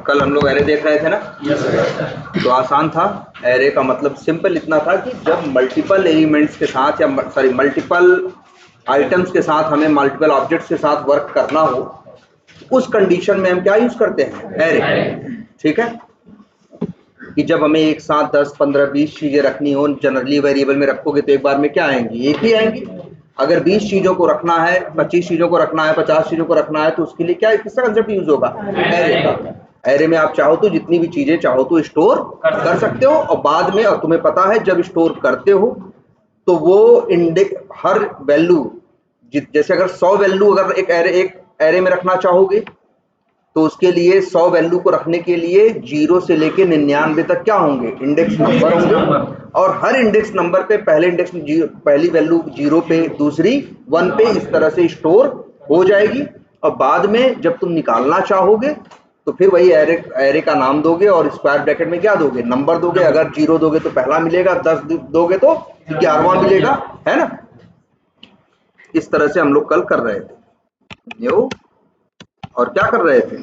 कल हम लोग एरे देख रहे थे ना। तो आसान था। एरे का मतलब सिंपल इतना था कि जब मल्टीपल एलिमेंट्स के साथ या मल्टीपल आइटम्स के साथ हमें मल्टीपल ऑब्जेक्ट्स के साथ वर्क करना हो, उस कंडीशन में हम क्या यूज करते हैं, एरे। ठीक है, कि जब हमें एक साथ 10, 15, 20 चीजें रखनी हो, जनरली वेरिएबल में रखोगे तो एक बार में क्या आएंगी, एक ही आएंगी। अगर 20 चीजों को रखना है, 25 चीजों को रखना है, 50 चीजों को रखना है, तो उसके लिए क्या किसका कंसेप्ट यूज होगा, एरे का। एरे में आप चाहो तो जितनी भी चीजें चाहो तो स्टोर कर सकते हो, और बाद में, और तुम्हें पता है जब स्टोर करते हो तो वो इंडेक्स हर वैल्यू, जैसे अगर 100 वैल्यू अगर एक एरे में रखना चाहोगे तो उसके लिए 100 वैल्यू को रखने के लिए 0 से लेके 99 तक क्या होंगे, इंडेक्स नंबर होंगे। और हर इंडेक्स नंबर पे पहली वैल्यू 0 पे, दूसरी 1 पे, इस तरह से स्टोर हो जाएगी। और बाद में जब तुम निकालना चाहोगे तो फिर वही एरे का नाम दोगे और स्क्वायर ब्रैकेट में क्या दोगे, नंबर दोगे। अगर 0 दोगे तो पहला मिलेगा, 10 दोगे तो 11वां मिलेगा, है ना। इस तरह से हम लोग कल कर रहे थे यो, और क्या कर रहे थे,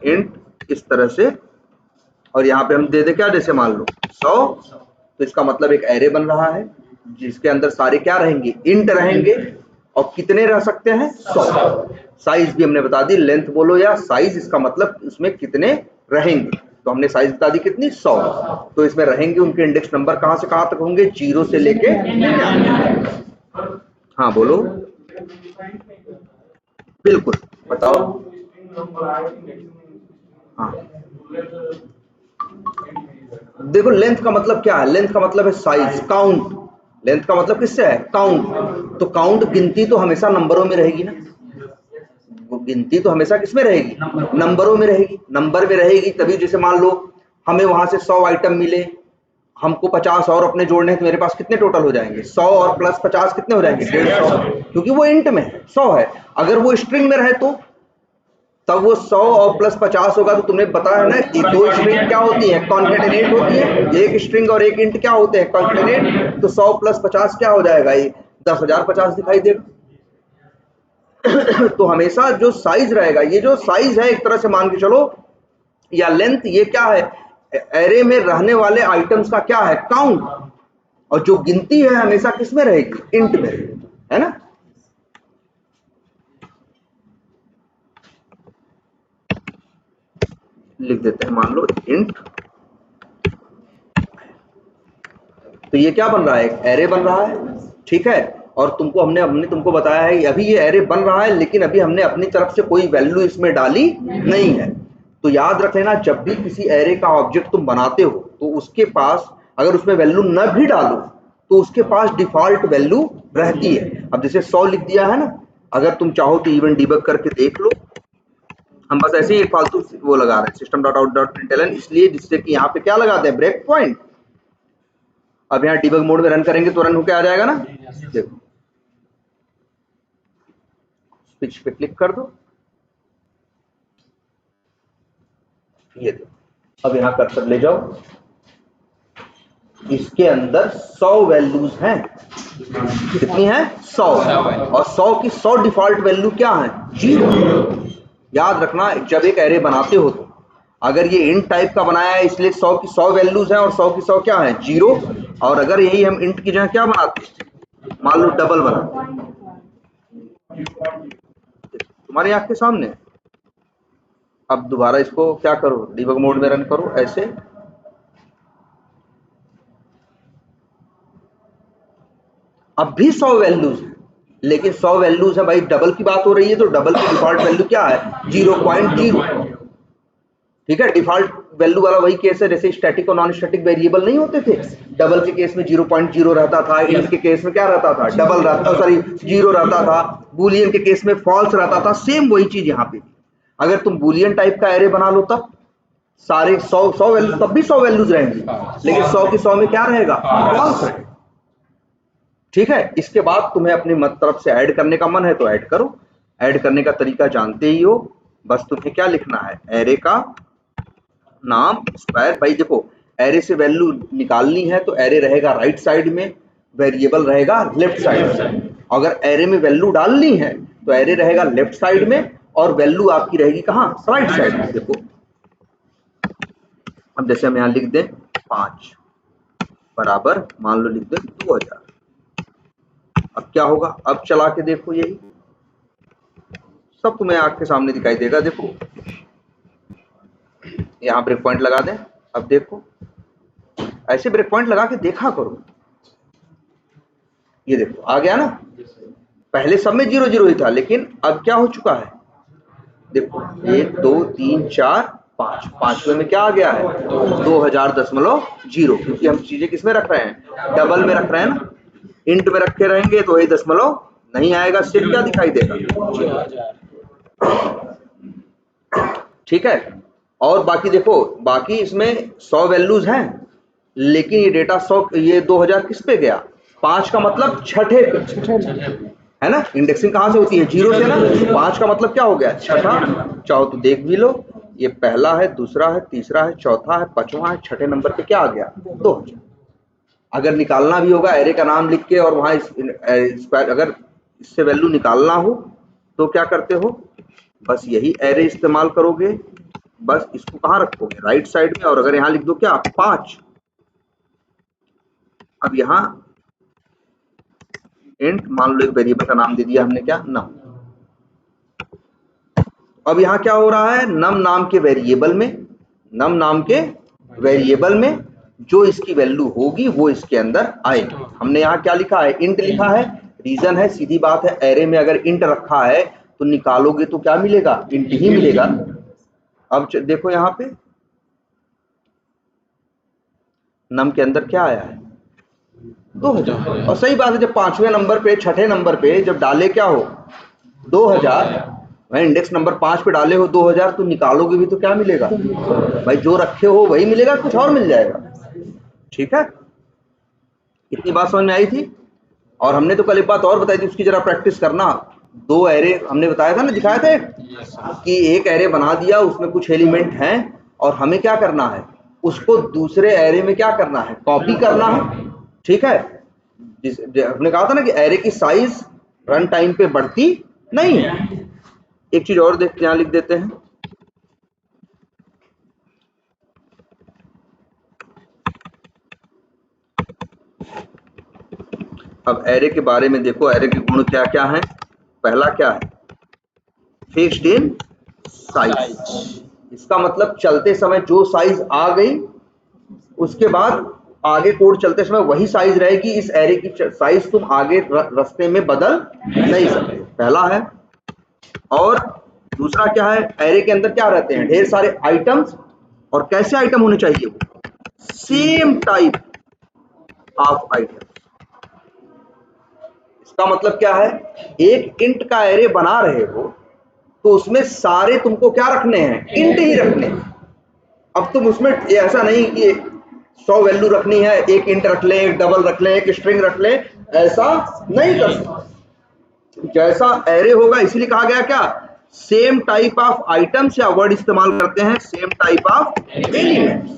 इंट इस तरह से। और यहाँ पे हम दे दे क्या, जैसे मान लो 100, तो इसका मतलब एक एरे बन रहा है जिसके अंदर सारे क्या रहेंगे, इंट रहेंगे। और कितने रह सकते हैं, 100। साइज भी हमने बता दी, लेंथ बोलो या साइज, इसका मतलब उसमें कितने रहेंगे। तो हमने साइज बता दी कितनी, 100। तो इसमें रहेंगे उनके इंडेक्स नंबर कहाँ से कहाँ तक होंगे, 0 से लेके 99। हाँ बोलो, बिल्कुल बताओ। हाँ देखो, लेंथ का मतलब क्या है, लेंथ का मतलब है साइज, काउंट। लेंथ का मतलब किससे है, काउंट। तो काउंट, गिनती तो हमेशा नंबरों में रहेगी ना, गिनती तो हमेशा किसमें रहेगी, नंबरों में रहेगी। नंबर में रहेगी तभी, जैसे मान लो हमें वहां से 100 आइटम मिले, हमको 50 और अपने जोड़ने हैं, तो मेरे पास कितने टोटल हो जाएंगे, 100 और प्लस 50 कितने हो जाएंगे, 150, क्योंकि वो इंट में 100 है। अगर वो स्ट्रिंग में रहे तो तब वो 100 और प्लस 50 होगा। तो तुमने बताया ना, ये दो स्ट्रिंग क्या होती है, कॉन्केटेनेट होती है। एक स्ट्रिंग और एक इंट क्या होते हैं, कॉन्केटेनेट। तो 100 प्लस 50 क्या हो जाएगा, ये 10,050 दिखाई देगा। तो हमेशा जो साइज रहेगा, ये जो साइज है एक तरह से मान के चलो, या लेंथ, ये क्या है, एरे में रहने वाले आइटम्स का क्या है, काउंट। और जो गिनती है हमेशा किस में रहेगी, इंट में, है ना। लिख देते हैं, मान लो इंट। तो ये क्या बन रहा है, एक एरे बन रहा है, ठीक है। और हमने तुमको बताया है अभी ये एरे बन रहा है, लेकिन अभी हमने अपनी तरफ से कोई वैल्यू इसमें डाली नहीं है। तो याद रख लेना, जब भी किसी एरे का ऑब्जेक्ट तुम बनाते हो तो उसके पास अगर उसमें वैल्यू न भी डालो तो उसके पास डिफॉल्ट वैल्यू रहती है। अब जैसे 100 लिख दिया है ना, अगर तुम चाहो तो इवन डिबग करके देख लो। हम बस ऐसे ही फालतू वो लगा रहे हैं, system.out.println, इसलिए जिससे कि यहाँ पे क्या लगाते हैं, ब्रेक पॉइंट। अब यहाँ डिबग मोड में रन करेंगे तो रन होके आ जाएगा ना। देखो, स्विच पे क्लिक कर दो, ये देखो। अब यहाँ कर्सर ले जाओ, इसके अंदर 100 वैल्यूज हैं। कितनी है, 100। और 100 की 100 डिफॉल्ट वैल्यू क्या है, 0। याद रखना, जब एक एरे बनाते हो तो अगर ये इंट टाइप का बनाया है इसलिए 100 की 100 वैल्यूज हैं, और 100 की 100 क्या है, 0। और अगर यही हम इंट की जगह क्या बनाते, मान लो डबल बनाते, तुम्हारी आंख के सामने। अब दोबारा इसको क्या करो, डिबग मोड में रन करो ऐसे। अब भी 100 वैल्यूज है, लेकिन 100 वैल्यूज है भाई, डबल की बात हो रही है तो डबल की डिफॉल्ट वैल्यू क्या है, 0.0। ठीक है, डिफॉल्ट वैल्यू वाला वही केस है जैसे स्टैटिक और नॉन स्टैटिक वेरिएबल नहीं होते थे। डबल के केस में 0.0 रहता था, इंट के केस में क्या रहता था, डबल रहता, सॉरी 0 रहता था। बूलियन के केस में फॉल्स रहता था। सेम वही चीज यहाँ पे, अगर तुम बूलियन टाइप का एरे बना लो तब सारे 100 वैल्यू, तब भी 100 वैल्यूज रहेंगी, लेकिन 100 की 100 में क्या रहेगा, फॉल्स रहेगा। ठीक है, इसके बाद तुम्हें अपनी तरफ से ऐड करने का मन है तो ऐड करो। ऐड करने का तरीका जानते ही हो, बस तुम्हें क्या लिखना है, एरे का नाम स्क्वायर। भाई देखो, एरे से वैल्यू निकालनी है तो एरे रहेगा राइट साइड में, वेरिएबल रहेगा लेफ्ट साइड में। अगर एरे में वैल्यू डालनी है तो एरे रहेगा लेफ्ट साइड में और वैल्यू आपकी रहेगी कहाँ, राइट साइड में। देखो अब जैसे हम यहाँ लिख दें 5 बराबर मान लो लिख दें 2000। अब क्या होगा, अब चला के देखो, यही सब तुम्हें आंख के सामने दिखाई देगा। देखो यहाँ ब्रेक पॉइंट लगा दें। अब देखो ऐसे ब्रेक पॉइंट लगा के देखा करो, ये देखो आ गया ना। पहले सब में 0 0 ही था, लेकिन अब क्या हो चुका है, देखो 1 2 3 4 5, पांचवें में क्या आ गया है 2000.0, क्योंकि हम चीजें किस में रख रहे हैं, डबल में रख रहे हैं ना। इंट में रखे रहेंगे तो वही दशमलव नहीं आएगा, सिर्फ क्या दिखाई देगा। ठीक है। और बाकी देखो, बाकी इसमें 100 वैल्यूज हैं, लेकिन ये डेटा 100 ये 2000 किस पे गया, 5 का मतलब छठे पे है ना। इंडेक्सिंग कहाँ से होती है, 0 से ना। 5 का मतलब क्या हो गया, छठा। चाहो तो देख भी लो, ये पहला है, दूसरा है, तीसरा है, चौथा है, पांचवा है, छठे नंबर पे क्या आ गया 2000। अगर निकालना भी होगा एरे का नाम लिख के और वहां अगर इससे वैल्यू निकालना हो तो क्या करते हो, बस यही एरे इस्तेमाल करोगे। बस इसको कहाँ रखोगे, राइट साइड में, और अगर यहाँ लिख दो क्या 5। अब यहाँ इंट मान लो एक वेरिएबल का नाम दे दिया हमने, क्या नम। अब यहाँ क्या हो रहा है, नम नाम के वेरिएबल में जो इसकी वैल्यू होगी वो इसके अंदर आएगी। हमने यहाँ क्या लिखा है, इंट लिखा है। रीजन है, सीधी बात है, एरे में अगर इंट रखा है तो निकालोगे तो क्या मिलेगा, इंट ही मिलेगा। अब देखो यहाँ पे नम के अंदर क्या आया है 2000। और सही बात है, जब पांचवें नंबर पे छठे नंबर पे जब डाले क्या हो 2000, भाई इंडेक्स नंबर 5 पे डाले हो 2000, तो निकालोगे भी तो क्या मिलेगा भाई, जो रखे हो वही मिलेगा, कुछ और मिल जाएगा। ठीक है, इतनी बात समझ में आई थी। और हमने तो कल एक बात और बताई थी, उसकी जरा प्रैक्टिस करना। 2 एरे हमने बताया था ना, दिखाया था कि एक एरे बना दिया, उसमें कुछ एलिमेंट हैं और हमें क्या करना है, उसको दूसरे एरे में क्या करना है, कॉपी करना है। ठीक है, हमने कहा था ना कि एरे की साइज रन टाइम पे बढ़ती नहीं है। एक चीज और देख यहां लिख देते हैं, अब एरे के बारे में देखो, एरे के गुण क्या क्या हैं। पहला क्या है, फिक्स्ड इन साइज। इसका मतलब चलते समय जो साइज आ गई उसके बाद आगे कोड चलते समय वही साइज रहेगी। इस एरे की साइज तुम आगे रास्ते में बदल नहीं सकते, पहला है। और दूसरा क्या है, एरे के अंदर क्या रहते हैं, ढेर सारे आइटम्स। और कैसे आइटम होने चाहिए, वो सेम टाइप ऑफ आइटम। इसका मतलब क्या है, एक इंट का एरे बना रहे हो तो उसमें सारे तुमको क्या रखने हैं, इंट ही रखने हैं। अब तुम उसमें ऐसा नहीं कि 100 वैल्यू रखनी है, एक इंट रख ले, एक डबल रख ले, एक स्ट्रिंग रख ले, ऐसा नहीं कर सकते। जैसा एरे होगा, इसीलिए कहा गया क्या, सेम टाइप ऑफ आइटम्स, या वर्ड इस्तेमाल करते हैं सेम टाइप ऑफ एलिमेंट्स।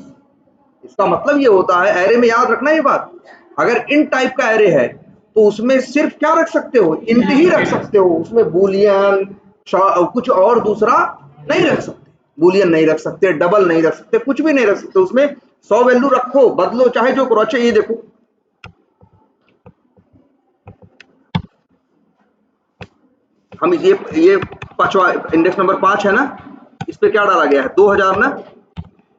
इसका मतलब ये होता है, एरे में याद रखना ये बात, अगर इन टाइप का एरे है तो उसमें सिर्फ क्या रख सकते हो, इंट ही रख सकते हो। उसमें बूलियन कुछ और दूसरा नहीं रख सकते, बूलियन नहीं रख सकते, डबल नहीं रख सकते, कुछ भी नहीं रख सकते। उसमें 100 वैल्यू रखो, बदलो, चाहे जो करो। अच्छा ये देखो, हम ये पांचवा इंडेक्स नंबर 5 है ना, इस पे क्या डाला गया है 2000 ना।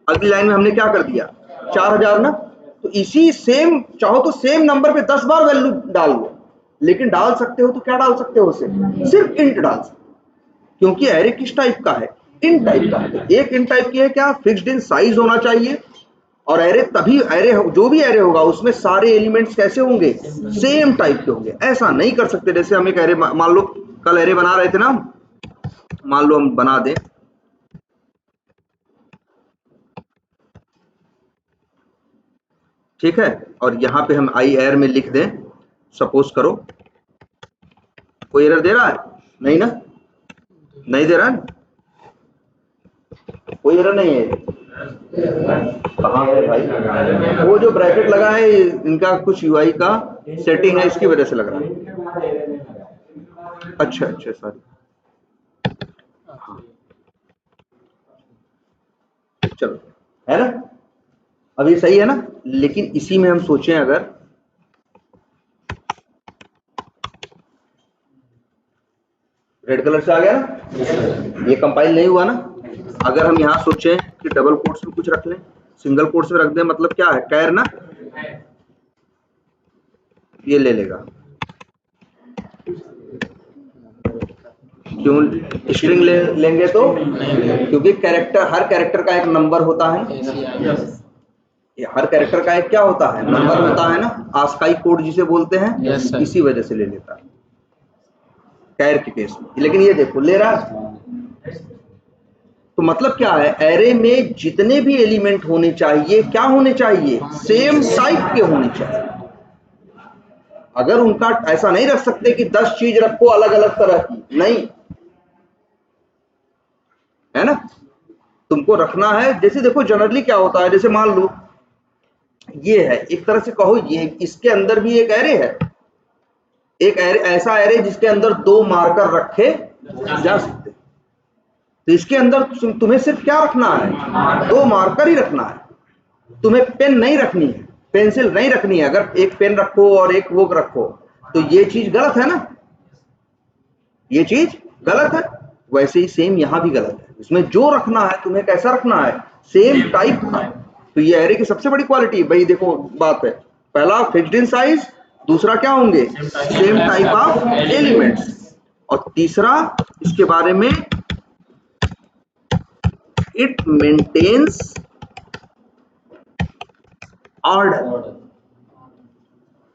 अगली लाइन में हमने क्या कर दिया 4000 ना। तो इसी सेम, चाहो तो सेम नंबर पे 10 बार वैल्यू डाल लो, लेकिन डाल सकते हो तो क्या डाल सकते हो, उसे सिर्फ इंट डाल सकते हो। क्योंकि एरे किस टाइप का है, इन टाइप का है। एक इन टाइप की है क्या, फिक्स्ड इन साइज होना चाहिए। और एरे तभी, एरे जो भी एरे होगा उसमें सारे एलिमेंट्स कैसे होंगे, सेम टाइप के होंगे। ऐसा नहीं कर सकते, जैसे हम एक एरे मान लो कल एरे बना रहे थे ना, मान लो हम बना दें, ठीक है, और यहाँ पे हम आई एर में लिख दें, सपोज करो, कोई एरर दे रहा है, नहीं ना, नहीं दे रहा है, कोई एरर नहीं है। कहाँ है भाई, वो जो ब्रैकेट लगा है इनका कुछ यूआई का सेटिंग है, इसकी वजह से लग रहा है। अच्छा अच्छा, सॉरी। हाँ चलो, है ना। अब ये सही है ना, लेकिन इसी में हम सोचें अगर रेड कलर से आ गया ना, ये कंपाइल नहीं हुआ ना। अगर हम यहाँ सोचें कि डबल कोट्स में कुछ रख लें, सिंगल कोट्स में रख दें, मतलब क्या है, कैर ना, ये ले लेगा। क्यों स्ट्रिंग लेंगे तो, क्योंकि कैरेक्टर, हर कैरेक्टर का एक नंबर होता है, हर कैरेक्टर का एक क्या होता है, नंबर होता है ना, आस्काई कोड जिसे बोलते हैं, इसी वजह से ले लेता है कैर के केस में। लेकिन ये देखो ले रहा है, तो मतलब क्या है, एरे में जितने भी एलिमेंट होने चाहिए क्या होने चाहिए, सेम टाइप के होने चाहिए। अगर उनका ऐसा नहीं रख सकते कि 10 चीज रखो अलग अलग तरह की, नहीं है ना, तुमको रखना है। जैसे देखो जनरली क्या होता है, जैसे मान लो ये है, एक तरह से कहो ये, इसके अंदर भी एक एरे है, एक एरे, ऐसा एरे जिसके अंदर 2 मार्कर रखे जा सकते, तो इसके अंदर तुम्हें सिर्फ क्या रखना है, 2 मार्कर ही रखना है, तुम्हें पेन नहीं रखनी है, पेंसिल नहीं रखनी है। अगर एक पेन रखो और एक वो रखो तो ये चीज गलत है ना, ये चीज गलत है। वैसे ही सेम यहां भी गलत है, इसमें जो रखना है तुम्हें कैसा रखना है, सेम टाइप का। तो ये एरे की सबसे बड़ी क्वालिटी भाई देखो बात है, पहला फिक्स्ड इन साइज, दूसरा क्या होंगे, सेम टाइप ऑफ एलिमेंट्स, और तीसरा इसके बारे में इट मेंटेन्स ऑर्डर,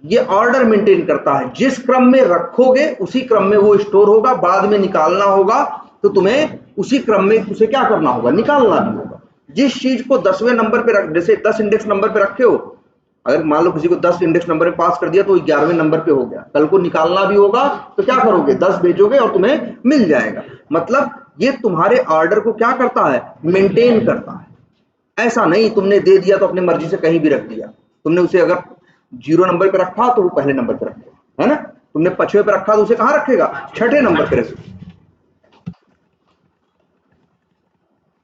ये ऑर्डर मेंटेन करता है, जिस क्रम में रखोगे उसी क्रम में वो स्टोर होगा, बाद में निकालना होगा तो तुम्हें उसी क्रम में उसे क्या करना होगा, निकालना भी होगा। जिस चीज को 10वें नंबर पे रख, जैसे 10 इंडेक्स नंबर पे रखे हो, अगर मान लो किसी को 10 इंडेक्स नंबर पे पास कर दिया तो 11वें नंबर पे हो गया, कल को निकालना भी होगा तो क्या करोगे, 10 भेजोगे और तुम्हें मिल जाएगा। मतलब ये तुम्हारे ऑर्डर को क्या करता है, मेंटेन करता है। ऐसा नहीं तुमने दे दिया तो अपनी मर्जी से कहीं भी रख दिया, तुमने उसे अगर 0 नंबर पे रखा तो वो पहले नंबर पे रखेगा, है ना, तुमने 5वें पे रखा तो उसे कहां रखेगा, 6ठे नंबर पे रखेगा,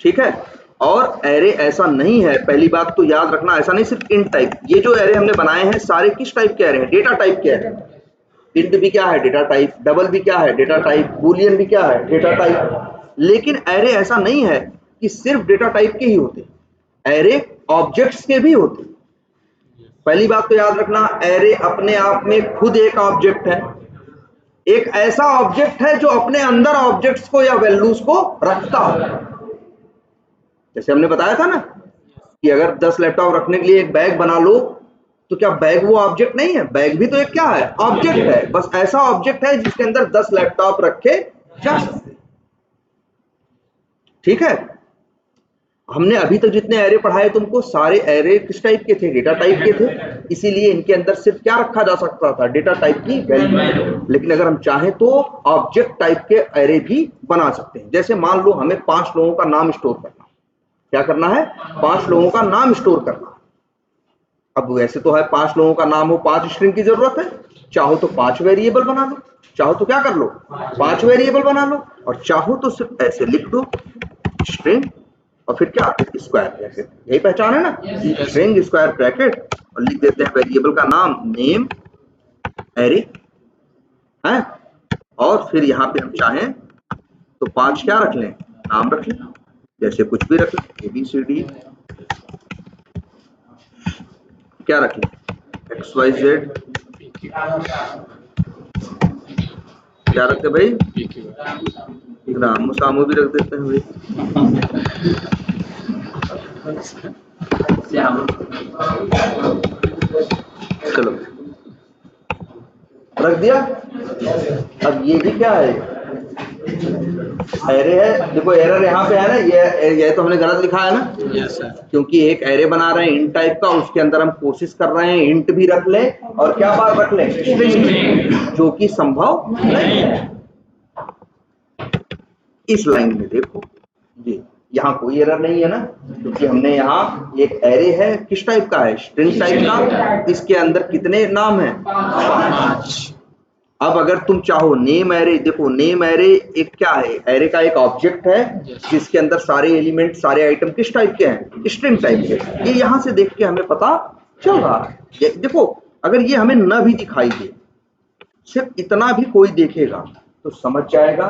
ठीक है। और एरे ऐसा नहीं है, पहली बात तो याद रखना, ऐसा नहीं सिर्फ इंट टाइप, ये जो एरे हमने बनाए हैं सारे किस टाइप के एरे हैं, डेटा टाइप के एरे। इंट भी क्या है, डेटा टाइप, डबल भी क्या है, डेटा टाइप, बूलियन भी क्या है, डेटा टाइप। लेकिन एरे ऐसा नहीं है कि सिर्फ डेटा टाइप के ही होते, एरे ऑब्जेक्ट्स के भी होते। पहली बात तो याद रखना, एरे अपने आप में खुद एक ऑब्जेक्ट है, एक ऐसा ऑब्जेक्ट है जो अपने अंदर ऑब्जेक्ट्स को या वैल्यूज को रखता है। जैसे हमने बताया था ना कि अगर 10 लैपटॉप रखने के लिए एक बैग बना लो, तो क्या बैग वो ऑब्जेक्ट नहीं है, बैग भी तो एक क्या है, ऑब्जेक्ट है, बस ऐसा ऑब्जेक्ट है जिसके अंदर 10 लैपटॉप रखे जा सकते, ठीक है। हमने अभी तक जितने एरे पढ़ाए तुमको, सारे एरे किस टाइप के थे, डेटा टाइप के थे, इसीलिए इनके अंदर सिर्फ क्या रखा जा सकता था, डेटा टाइप की वैल्यू। लेकिन अगर हम चाहें तो ऑब्जेक्ट टाइप के एरे भी बना सकते हैं। जैसे मान लो हमें 5 लोगों का नाम स्टोर करना, क्या करना है, 5 लोगों का नाम स्टोर करना। अब वैसे तो है 5 लोगों का नाम हो, 5 स्ट्रिंग की जरूरत है, चाहो तो 5 वेरिएबल बना लो, चाहो तो क्या कर लो, 5 वेरिएबल बना लो, और चाहो तो सिर्फ ऐसे लिख दो स्ट्रिंग और फिर क्या, स्क्वायर ब्रैकेट, यही पहचान है ना, स्ट्रिंग स्क्वायर ब्रैकेट, और लिख देते हैं वेरिएबल का नाम नेम एरे है, और फिर यहाँ पे हम चाहें तो 5 क्या रख लें, नाम रख लें, जैसे कुछ भी रख लें, ABCD, क्या रख लें, XYZ, क्या रखते भाई, रामू सामू भी रख देते हैं भाई, चलो रख दिया। अब ये भी क्या है, एरे है, देखो एरर यहाँ पे है ना, ये तो हमने गलत लिखा है ना, यस सर, क्योंकि एक एरे बना रहे हैं इंट टाइप का, उसके अंदर हम कोशिश कर रहे हैं इंट भी रख लें और क्या बात रख लें, स्ट्रिंग, जो कि संभव नहीं है। इस लाइन में देखो जी, यहाँ कोई एरर नहीं है ना, क्योंकि हमने यहाँ एक एरे है, किस टाइप का है, स्ट्रिंग टाइप का, इसके अंदर कितने नाम हैं, 5, अब अगर तुम चाहो नेम एरे, देखो नेम एरे एक क्या है, एरे का एक ऑब्जेक्ट है जिसके अंदर सारे एलिमेंट, सारे आइटम किस टाइप के हैं, स्ट्रिंग टाइप के। ये यहाँ से देख के हमें पता चल रहा है। देखो अगर ये हमें न भी दिखाई दे, सिर्फ इतना भी कोई देखेगा तो समझ जाएगा,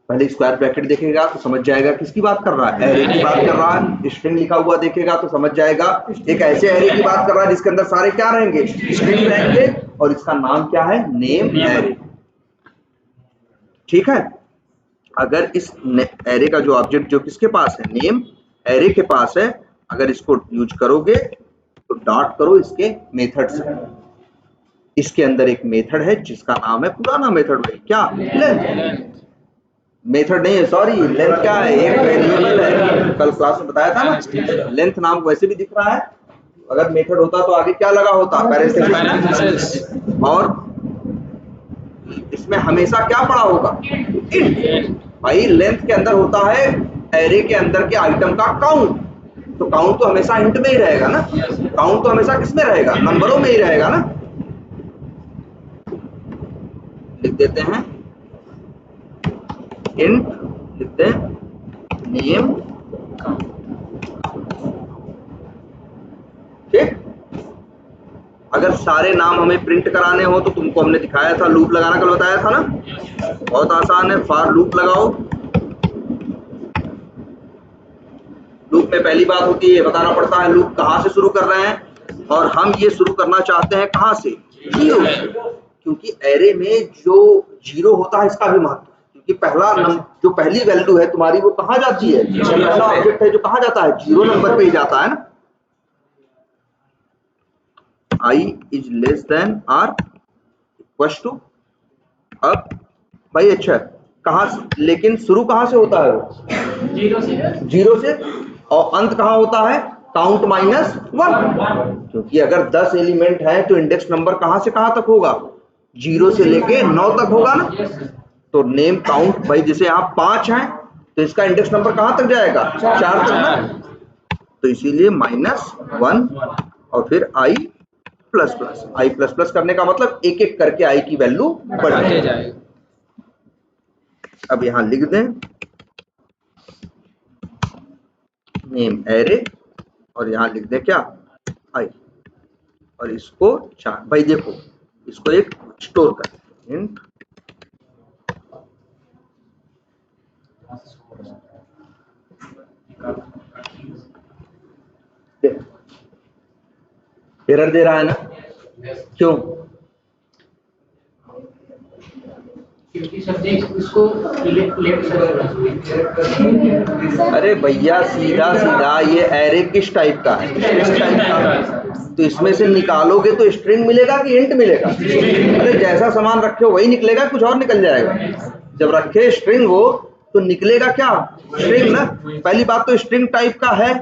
पहले स्क्वायर ब्रैकेट देखेगा तो समझ जाएगा किसकी बात कर रहा है, एरे की बात कर रहा है। स्ट्रिंग लिखा हुआ देखेगा तो समझ जाएगा एक ऐसे एरे की बात कर रहा है जिसके अंदर सारे क्या रहेंगे, स्ट्रिंग रहेंगे, और इसका नाम क्या है, नेम एरे। ठीक है। अगर इस एरे का जो ऑब्जेक्ट जो किसके पास है, नेम एरे के पास है, अगर इसको यूज करोगे तो डॉट करो इसके मेथड से। इसके अंदर एक मेथड है जिसका नाम है, पुराना मेथड है क्या, लेंथ। मेथड नहीं है, सॉरी, लेंथ क्या है, एक वेरिएबल है। कल क्लास में बताया था ना, लेंथ नाम वैसे भी दिख रहा है, अगर मेथड होता तो आगे क्या लगा होता, पैरेंथेसिस। और इसमें हमेशा क्या पड़ा होगा, इंट। भाई लेंथ के अंदर होता है एरे के अंदर के आइटम का काउंट, तो काउंट तो हमेशा इंट में ही रहेगा ना, काउंट तो हमेशा किस में रहेगा, नंबरों में ही रहेगा ना। लिख देते हैं इंट, लिखते हैं नेम। ठीक। अगर सारे नाम हमें प्रिंट कराने हो तो तुमको हमने दिखाया था, लूप लगाना कल बताया था ना, बहुत आसान है, फॉर लूप लगाओ। लूप में पहली बात होती है ये बताना पड़ता है लूप कहाँ से शुरू कर रहे हैं, और हम ये शुरू करना चाहते हैं कहाँ से, जीरो से, क्योंकि एरे में जो जीरो होता है इसका भी महत्व है, क्योंकि पहला जो पहली वैल्यू है तुम्हारी वो कहाँ जाती है, पहला ऑब्जेक्ट है जो कहाँ जाता है, जीरो नंबर पे ही जाता है ना। I is less than or equals to, अब भाई अच्छा कहाँ से, लेकिन शुरू कहाँ से होता है वो, जीरो से, और अंत कहाँ होता है, काउंट माइनस वन, क्योंकि अगर 10 एलिमेंट है तो इंडेक्स नंबर कहाँ से कहाँ तक होगा, जीरो से लेके 9 तक होगा ना। तो नेम काउंट, भाई जैसे यहाँ 5 है तो इसका इंडेक्स नंबर कहाँ तक जाएगा, 4 तक ना, तो इसीलिए -1 और फिर आई प्लस प्लस। आई प्लस प्लस करने का मतलब एक एक करके आई की वैल्यू बढ़ती जाएगी। अब यहां लिख दें नेम एरे, और यहां लिख दें क्या, आई, और इसको 4। भाई देखो इसको एक स्टोर कर, इंट एरर दे रहा है ना, क्यों, इसको अरे भैया सीधा सीधा ये एरे किस टाइप का है, किस टाइप का, तो इसमें से निकालोगे तो स्ट्रिंग मिलेगा कि इंट मिलेगा, अरे जैसा सामान रखे हो वही निकलेगा, कुछ और निकल जाएगा। जब रखे स्ट्रिंग हो तो निकलेगा क्या, स्ट्रिंग ना। पहली बात तो स्ट्रिंग टाइप का है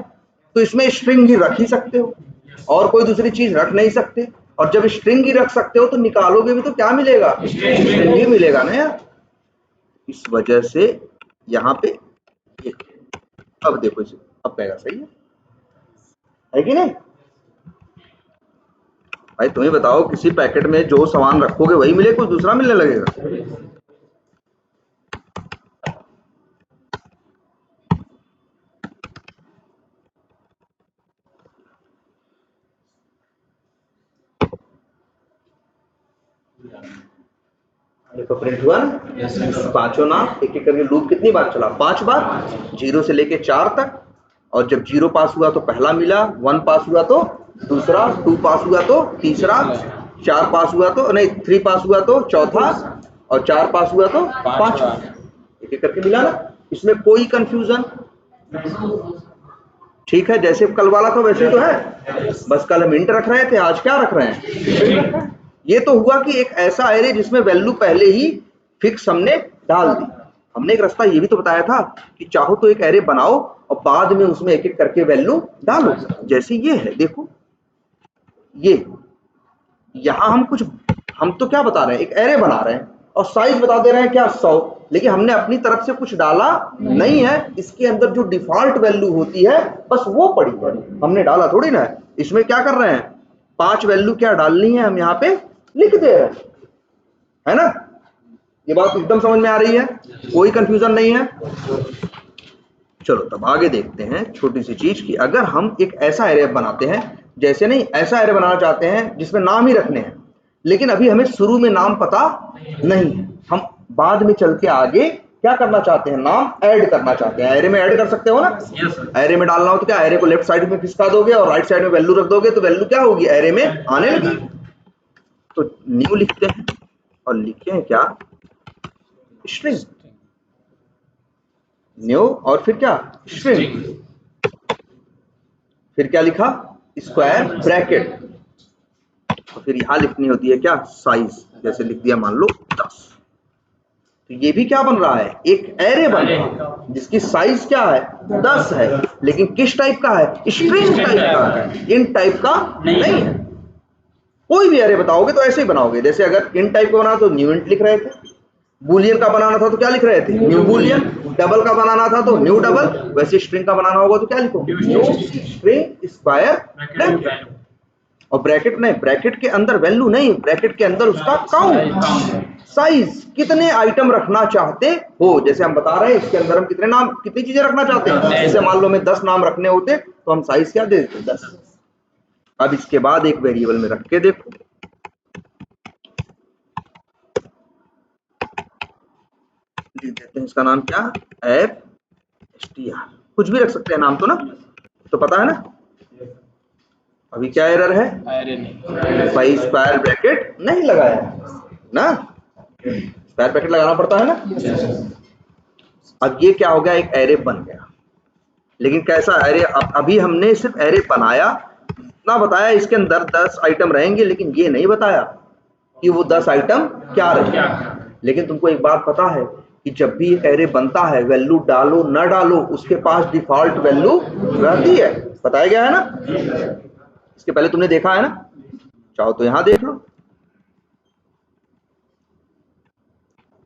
तो इसमें स्ट्रिंग ही रख ही सकते हो, और कोई दूसरी चीज रख नहीं सकते, और जब स्ट्रिंग ही रख सकते हो तो निकालोगे भी तो क्या मिलेगा, स्ट्रिंग ही मिलेगा ना यार। इस वजह से यहाँ पे अब देखो इसे, अब कहेगा सही है कि नहीं। भाई तुम्हें बताओ किसी पैकेट में जो सामान रखोगे वही मिले, कुछ दूसरा मिलने लगेगा। देखो प्रिंट हुआ ना, पांचों नाम एक एक करके लूप कितनी बार चला, 5 बार, 0 से लेके 4 तक, और जब 0 पास हुआ तो पहला मिला, 1 पास हुआ तो दूसरा, 2 पास हुआ तो तीसरा, 4 पास हुआ तो नहीं, 3 पास हुआ तो चौथा, और 4 पास हुआ तो पांचवा, एक एक करके मिला ना। इसमें कोई कंफ्यूजन, ठीक है, जैसे कल वाला था वैसे तो है, बस कल हम इंट रख रहे थे, आज क्या रख रहे हैं। ये तो हुआ कि एक ऐसा एरे जिसमें वैल्यू पहले ही फिक्स हमने डाल दी। हमने एक रास्ता ये भी तो बताया था कि चाहो तो एक एरे बनाओ और बाद में उसमें एक एक करके वैल्यू डालो, जैसे ये है, देखो ये यहां हम तो क्या बता रहे हैं, एक एरे बना रहे हैं और साइज बता दे रहे हैं क्या, 100, लेकिन हमने अपनी तरफ से कुछ डाला नहीं है, इसके अंदर जो डिफॉल्ट वैल्यू होती है बस वो पड़ी है, हमने डाला थोड़ी ना है। इसमें क्या कर रहे हैं, 5 वैल्यू क्या डालनी है हम यहाँ पे लिख दे रहे हैं, है ना। ये बात एकदम समझ में आ रही है, कोई कंफ्यूजन नहीं है। चलो तब आगे देखते हैं छोटी सी चीज की, अगर हम एक ऐसा एरे बनाते हैं, जैसे नहीं ऐसा एरे बनाना चाहते हैं जिसमें नाम ही रखने हैं, लेकिन अभी हमें शुरू में नाम पता नहीं है, हम बाद में चल के आगे क्या करना चाहते हैं, नाम ऐड करना चाहते हैं। एरे में ऐड कर सकते हो ना, एरे में डालना हो तो क्या, एरे को लेफ्ट साइड में खिसका दोगे और राइट साइड में वैल्यू रख दोगे तो वैल्यू क्या होगी, एरे में आने लगी। तो न्यू लिखते हैं और लिखे हैं क्या, स्ट्रिंग, न्यू और फिर क्या, स्ट्रिंग, फिर क्या लिखा, स्क्वायर ब्रैकेट, तो फिर यहां लिखनी होती है क्या, साइज, जैसे लिख दिया मान लो 10। तो ये भी क्या बन रहा है, एक एरे बन रहा है जिसकी साइज क्या है, 10 है, लेकिन किस टाइप का है, स्ट्रिंग टाइप का है, इन टाइप का नहीं है। कोई भी एरे बताओगे तो ऐसे ही बनाओगे, जैसे अगर इन टाइप का बना तो न्यू इंट लिख रहे थे, बुलियन का बनाना था तो क्या लिख रहे थे, न्यू बुलियन, डबल का बनाना था तो न्यू डबल, वैसे स्ट्रिंग का बनाना होगा तो क्या लिखोगे, न्यू स्ट्रिंग स्क्वायर ब्रैकेट। और ब्रैकेट नहीं, ब्रैकेट के अंदर वैल्यू नहीं, ब्रैकेट के अंदर उसका काउंट, साइज, कितने आइटम रखना चाहते हो। जैसे हम बता रहे हैं इसके अंदर हम कितने नाम, कितनी चीजें रखना चाहते हैं, जैसे मान लो हमें 10 नाम रखने होते तो हम साइज क्या दे देते, 10। अब इसके बाद एक वेरिएबल में रख के देखो, लिख देते हैं इसका नाम क्या, str, कुछ भी रख सकते हैं नाम तो ना, तो पता है ना। अभी क्या एरर है, भाई स्क्वायर ब्रैकेट नहीं लगाया ना, स्क्वायर ब्रैकेट लगाना पड़ता है ना। अब ये क्या हो गया, एक एरे बन गया, लेकिन कैसा एरे, अभी हमने सिर्फ एरे बनाया, इतना बताया इसके अंदर 10 आइटम रहेंगे, लेकिन ये नहीं बताया कि वो 10 आइटम क्या रहेंगे। लेकिन तुमको एक बात पता है कि जब भी एक एरे बनता है, वैल्यू डालो ना डालो, उसके पास डिफॉल्ट वैल्यू रहती है, बताया गया है ना, इसके पहले तुमने देखा है ना, चाहो तो यहां देख लो,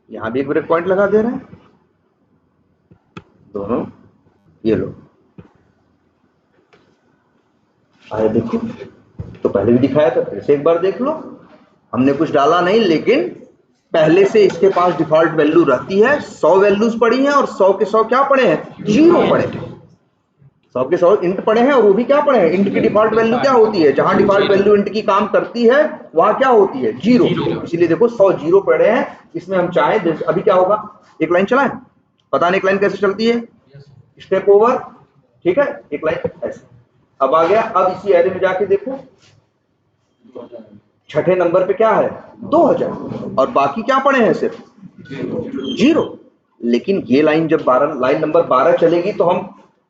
यहां भी एक ब्रेक पॉइंट लगा दे रहे हैं दोनों, ये लो आए देखो, तो पहले भी दिखाया था, फिर से एक बार देख लो, हमने कुछ डाला नहीं, लेकिन पहले से इसके पास डिफॉल्ट वैल्यू रहती है, 100 वैल्यूज पड़ी हैं और 100 के 100 क्या पड़े हैं, जीरो पड़े हैं, 100 के 100 इंट पड़े हैं, और वो भी क्या पड़े हैं, इंट की डिफॉल्ट वैल्यू क्या होती है, जहां डिफॉल्ट वैल्यू इंट की काम करती है वहां क्या होती है, जीरो। इसीलिए देखो 100 जीरो पड़े हैं, इसमें हम चाहें अभी क्या होगा, एक लाइन चलाएं, पता नहीं एक लाइन कैसे चलती है, स्टेप ओवर, ठीक है, एक लाइन ऐसे, अब आ गया। अब इसी एरे में जाके देखो, छठे नंबर पे क्या है, 2000, और बाकी क्या पड़े हैं, सिर्फ जीरो। लेकिन ये लाइन जब लाइन नंबर 12 चलेगी तो हम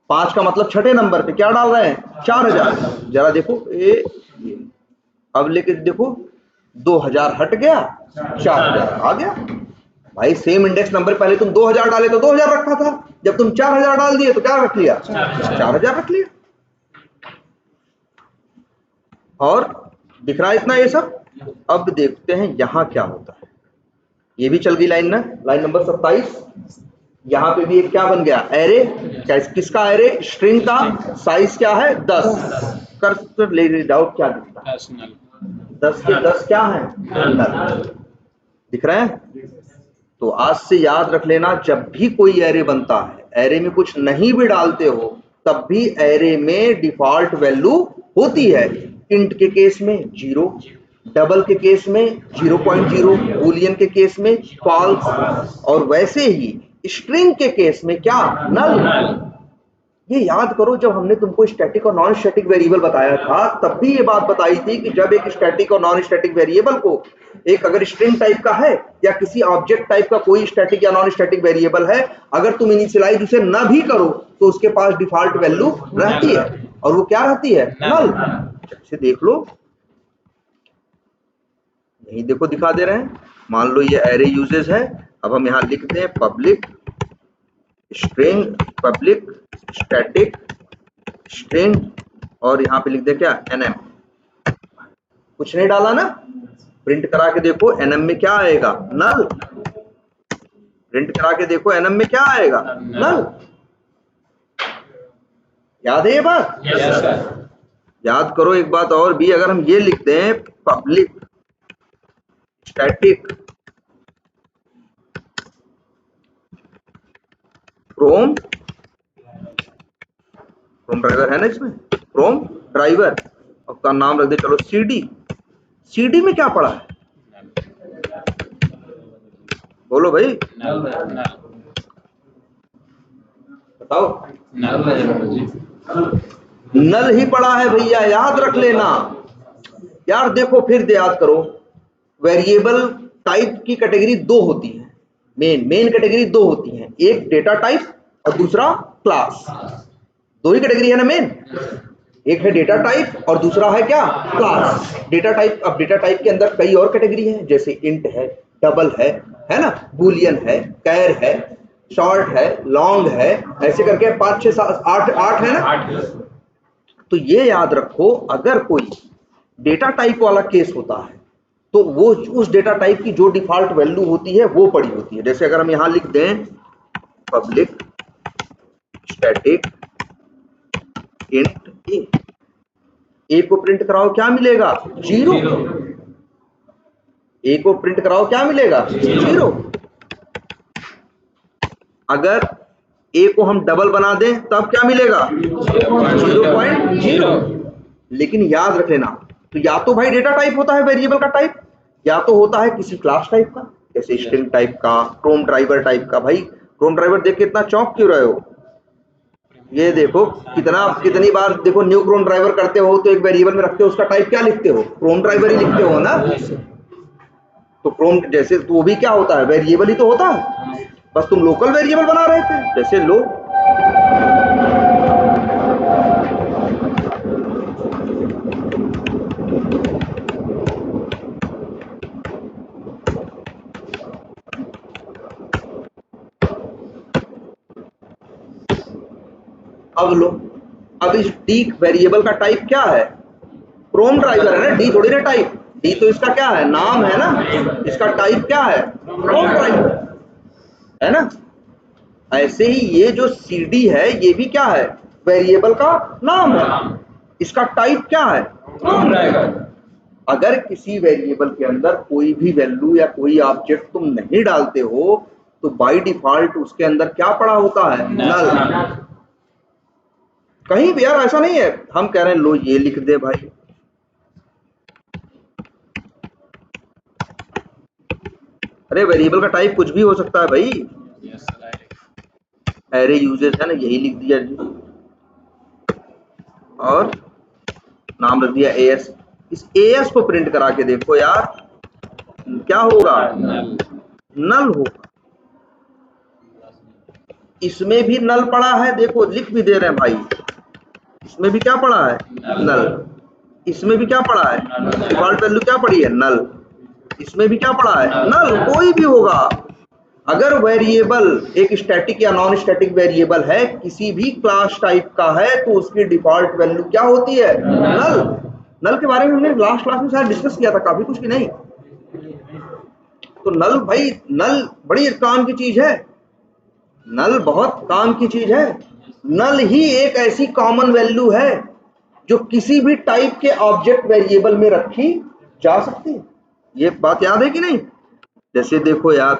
5 का मतलब छठे नंबर पे क्या डाल रहे हैं, 4000। जरा देखो अब लेके देखो, 2000 हट गया, 4000 आ गया। भाई सेम इंडेक्स नंबर पहले तुम 2000 डाले तो 2000 रखा था, जब तुम 4000 डाल दिए तो क्या रख लिया, 4000 रख लिया। और दिख रहा है इतना ये सब। अब देखते हैं यहां क्या होता है, ये भी चल गई लाइन ना, लाइन नंबर 27, यहां पे भी एक क्या बन गया, एरे, किसका एरे, स्ट्रिंग का, साइज क्या है 10, कर्सर ले डाउट क्या दिखता है, 10 के 10 क्या है, दिख रहे हैं। तो आज से याद रख लेना, जब भी कोई एरे बनता है, एरे में कुछ नहीं भी डालते हो, तब भी एरे में डिफॉल्ट वैल्यू होती है। इंट के केस में 0, डबल के केस में 0.0, बूलियन के केस में फॉल्स, और वैसे ही स्ट्रिंग के केस में क्या, नल। ये याद करो, जब हमने तुमको स्टैटिक और नॉन स्टैटिक वेरिएबल बताया था, तब भी ये बात बताई थी कि जब एक स्टैटिक और नॉन स्टैटिक वेरिएबल को, एक अगर स्ट्रिंग टाइप का है या किसी ऑब्जेक्ट टाइप का कोई स्टैटिक या नॉन स्टैटिक वेरिएबल है, अगर तुम इनिशियलाइज उसे न भी करो तो उसके पास डिफॉल्ट वैल्यू रहती है, और वो क्या रहती है, नल। अच्छे देख लो, यही देखो दिखा दे रहे हैं, मान लो ये एरे यूजेस है। अब हम यहां लिखते हैं public string, public static string, और यहां पे लिख दे क्या, nm, कुछ नहीं डाला ना, प्रिंट करा के देखो nm में क्या आएगा, नल। प्रिंट करा के देखो nm में क्या आएगा, नल। याद है ये बात, याद करो एक बात और भी, अगर हम ये लिखते हैं पब्लिक स्टैटिक क्रोम ड्राइवर है ना, इसमें क्रोम ड्राइवर, और का नाम रख दे चलो CD। CD में क्या पड़ा है, बोलो भाई, बताओ। नल ही पड़ा है भैया, याद रख लेना यार। देखो फिर याद करो, वेरिएबल टाइप की कैटेगरी दो होती है, मेन कैटेगरी दो होती है, एक डेटा टाइप और दूसरा क्लास। दो ही कैटेगरी है ना मेन, एक है डेटा टाइप और दूसरा है क्या, क्लास। डेटा टाइप, अब डेटा टाइप के अंदर कई और कैटेगरी है, जैसे इंट है, डबल है ना, बूलियन है, कैर है, शॉर्ट है, लॉन्ग है, ऐसे करके 5 6 7 8 है ना। तो ये याद रखो, अगर कोई डेटा टाइप वाला केस होता है तो वो उस डेटा टाइप की जो डिफॉल्ट वैल्यू होती है वो पड़ी होती है। जैसे अगर हम यहां लिख दें पब्लिक स्टैटिक इंट ए को प्रिंट कराओ, क्या मिलेगा, 0। ए को प्रिंट कराओ, क्या मिलेगा, 0। अगर ए को हम डबल बना दें तब क्या मिलेगा, 0.0। लेकिन याद रख लेना, तो या तो भाई डेटा टाइप होता है वेरिएबल का टाइप, या तो होता है किसी क्लास टाइप का, जैसे स्ट्रिंग टाइप का, क्रोम ड्राइवर टाइप का। भाई क्रोम ड्राइवर देख के इतना चौंक क्यों रहे हो, ये देखो कितनी बार देखो न्यू क्रोम ड्राइवर करते हो तो एक वेरिएबल में रखते हो, उसका टाइप क्या लिखते हो, क्रोम ड्राइवर ही लिखते हो ना। तो क्रोम जैसे तो वो भी क्या होता है, वेरिएबल ही तो होता है, बस तुम लोकल वेरिएबल बना रहे थे। जैसे लो अब इस डी वेरिएबल का टाइप क्या है, क्रोम ड्राइवर है ना, डी थोड़ी ना टाइप, डी तो इसका क्या है, नाम है ना, इसका टाइप क्या है, क्रोम ड्राइवर है ना। ऐसे ही ये जो CD है ये भी क्या है, वेरिएबल का नाम है, इसका टाइप क्या है, क्रोम ड्राइवर। अगर किसी वेरिएबल के अंदर कोई भी वैल्यू या कोई ऑब्जेक्ट तुम नहीं डालते हो तो बाय डिफॉल्ट उसके अंदर क्या पड़ा होता है, नल। कहीं भी यार ऐसा नहीं है हम कह रहे हैं लो ये लिख दे भाई, अरे वेरिएबल का टाइप कुछ भी हो सकता है भाई, एरे यूजेस है ना, यही लिख दिया जी, और नाम रख दिया AS। इस AS को प्रिंट करा के देखो यार, क्या होगा, नल होगा। इसमें भी नल पड़ा है, देखो लिख भी दे रहे हैं भाई, इसमें भी क्या पड़ा है, नल। इसमें भी क्या पड़ा है, डिफॉल्ट वैल्यू क्या पड़ी है, नल। इसमें भी क्या पड़ा है, नल। कोई भी होगा, अगर वेरिएबल एक स्टैटिक या नॉन स्टैटिक वेरिएबल है, किसी भी क्लास टाइप का है, तो उसकी डिफॉल्ट वैल्यू क्या होती है, नल। नल के बारे में हमने लास्ट क्लास में शायद डिस्कस किया था, काफी कुछ की नहीं। तो नल भाई, नल बड़ी काम की चीज है, नल बहुत काम की चीज है। नल ही एक ऐसी कॉमन वैल्यू है जो किसी भी टाइप के ऑब्जेक्ट वेरिएबल में रखी जा सकती है। ये बात याद है कि नहीं। जैसे देखो यार,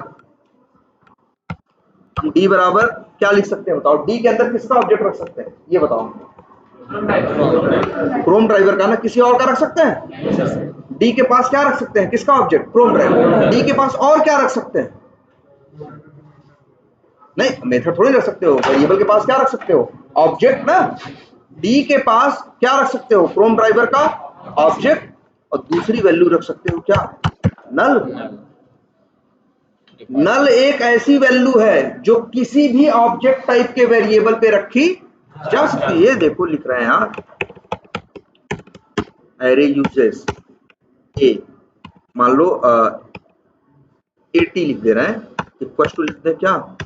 हम डी बराबर क्या लिख सकते हैं बताओ, डी के अंदर किसका ऑब्जेक्ट रख सकते हैं, ये बताओ। क्रोम ड्राइवर का ना, किसी और का रख सकते हैं। डी के पास क्या रख सकते हैं, किसका ऑब्जेक्ट, क्रोम ड्राइवर। डी के पास और क्या रख सकते हैं, नहीं मेथड थोड़ी रख सकते हो, वेरिएबल के पास क्या रख सकते हो, ऑब्जेक्ट ना। डी के पास क्या रख सकते हो, क्रोम ड्राइवर का ऑब्जेक्ट, और दूसरी वैल्यू रख सकते हो क्या, नल। नल एक ऐसी वैल्यू है जो किसी भी ऑब्जेक्ट टाइप के वेरिएबल पे रखी जा सकती है। ये देखो लिख रहे हैं यार, एरे यूजेस ए, मान लो 80 लिख दे रहे हैं, इक्वल टू लिख दे, क्या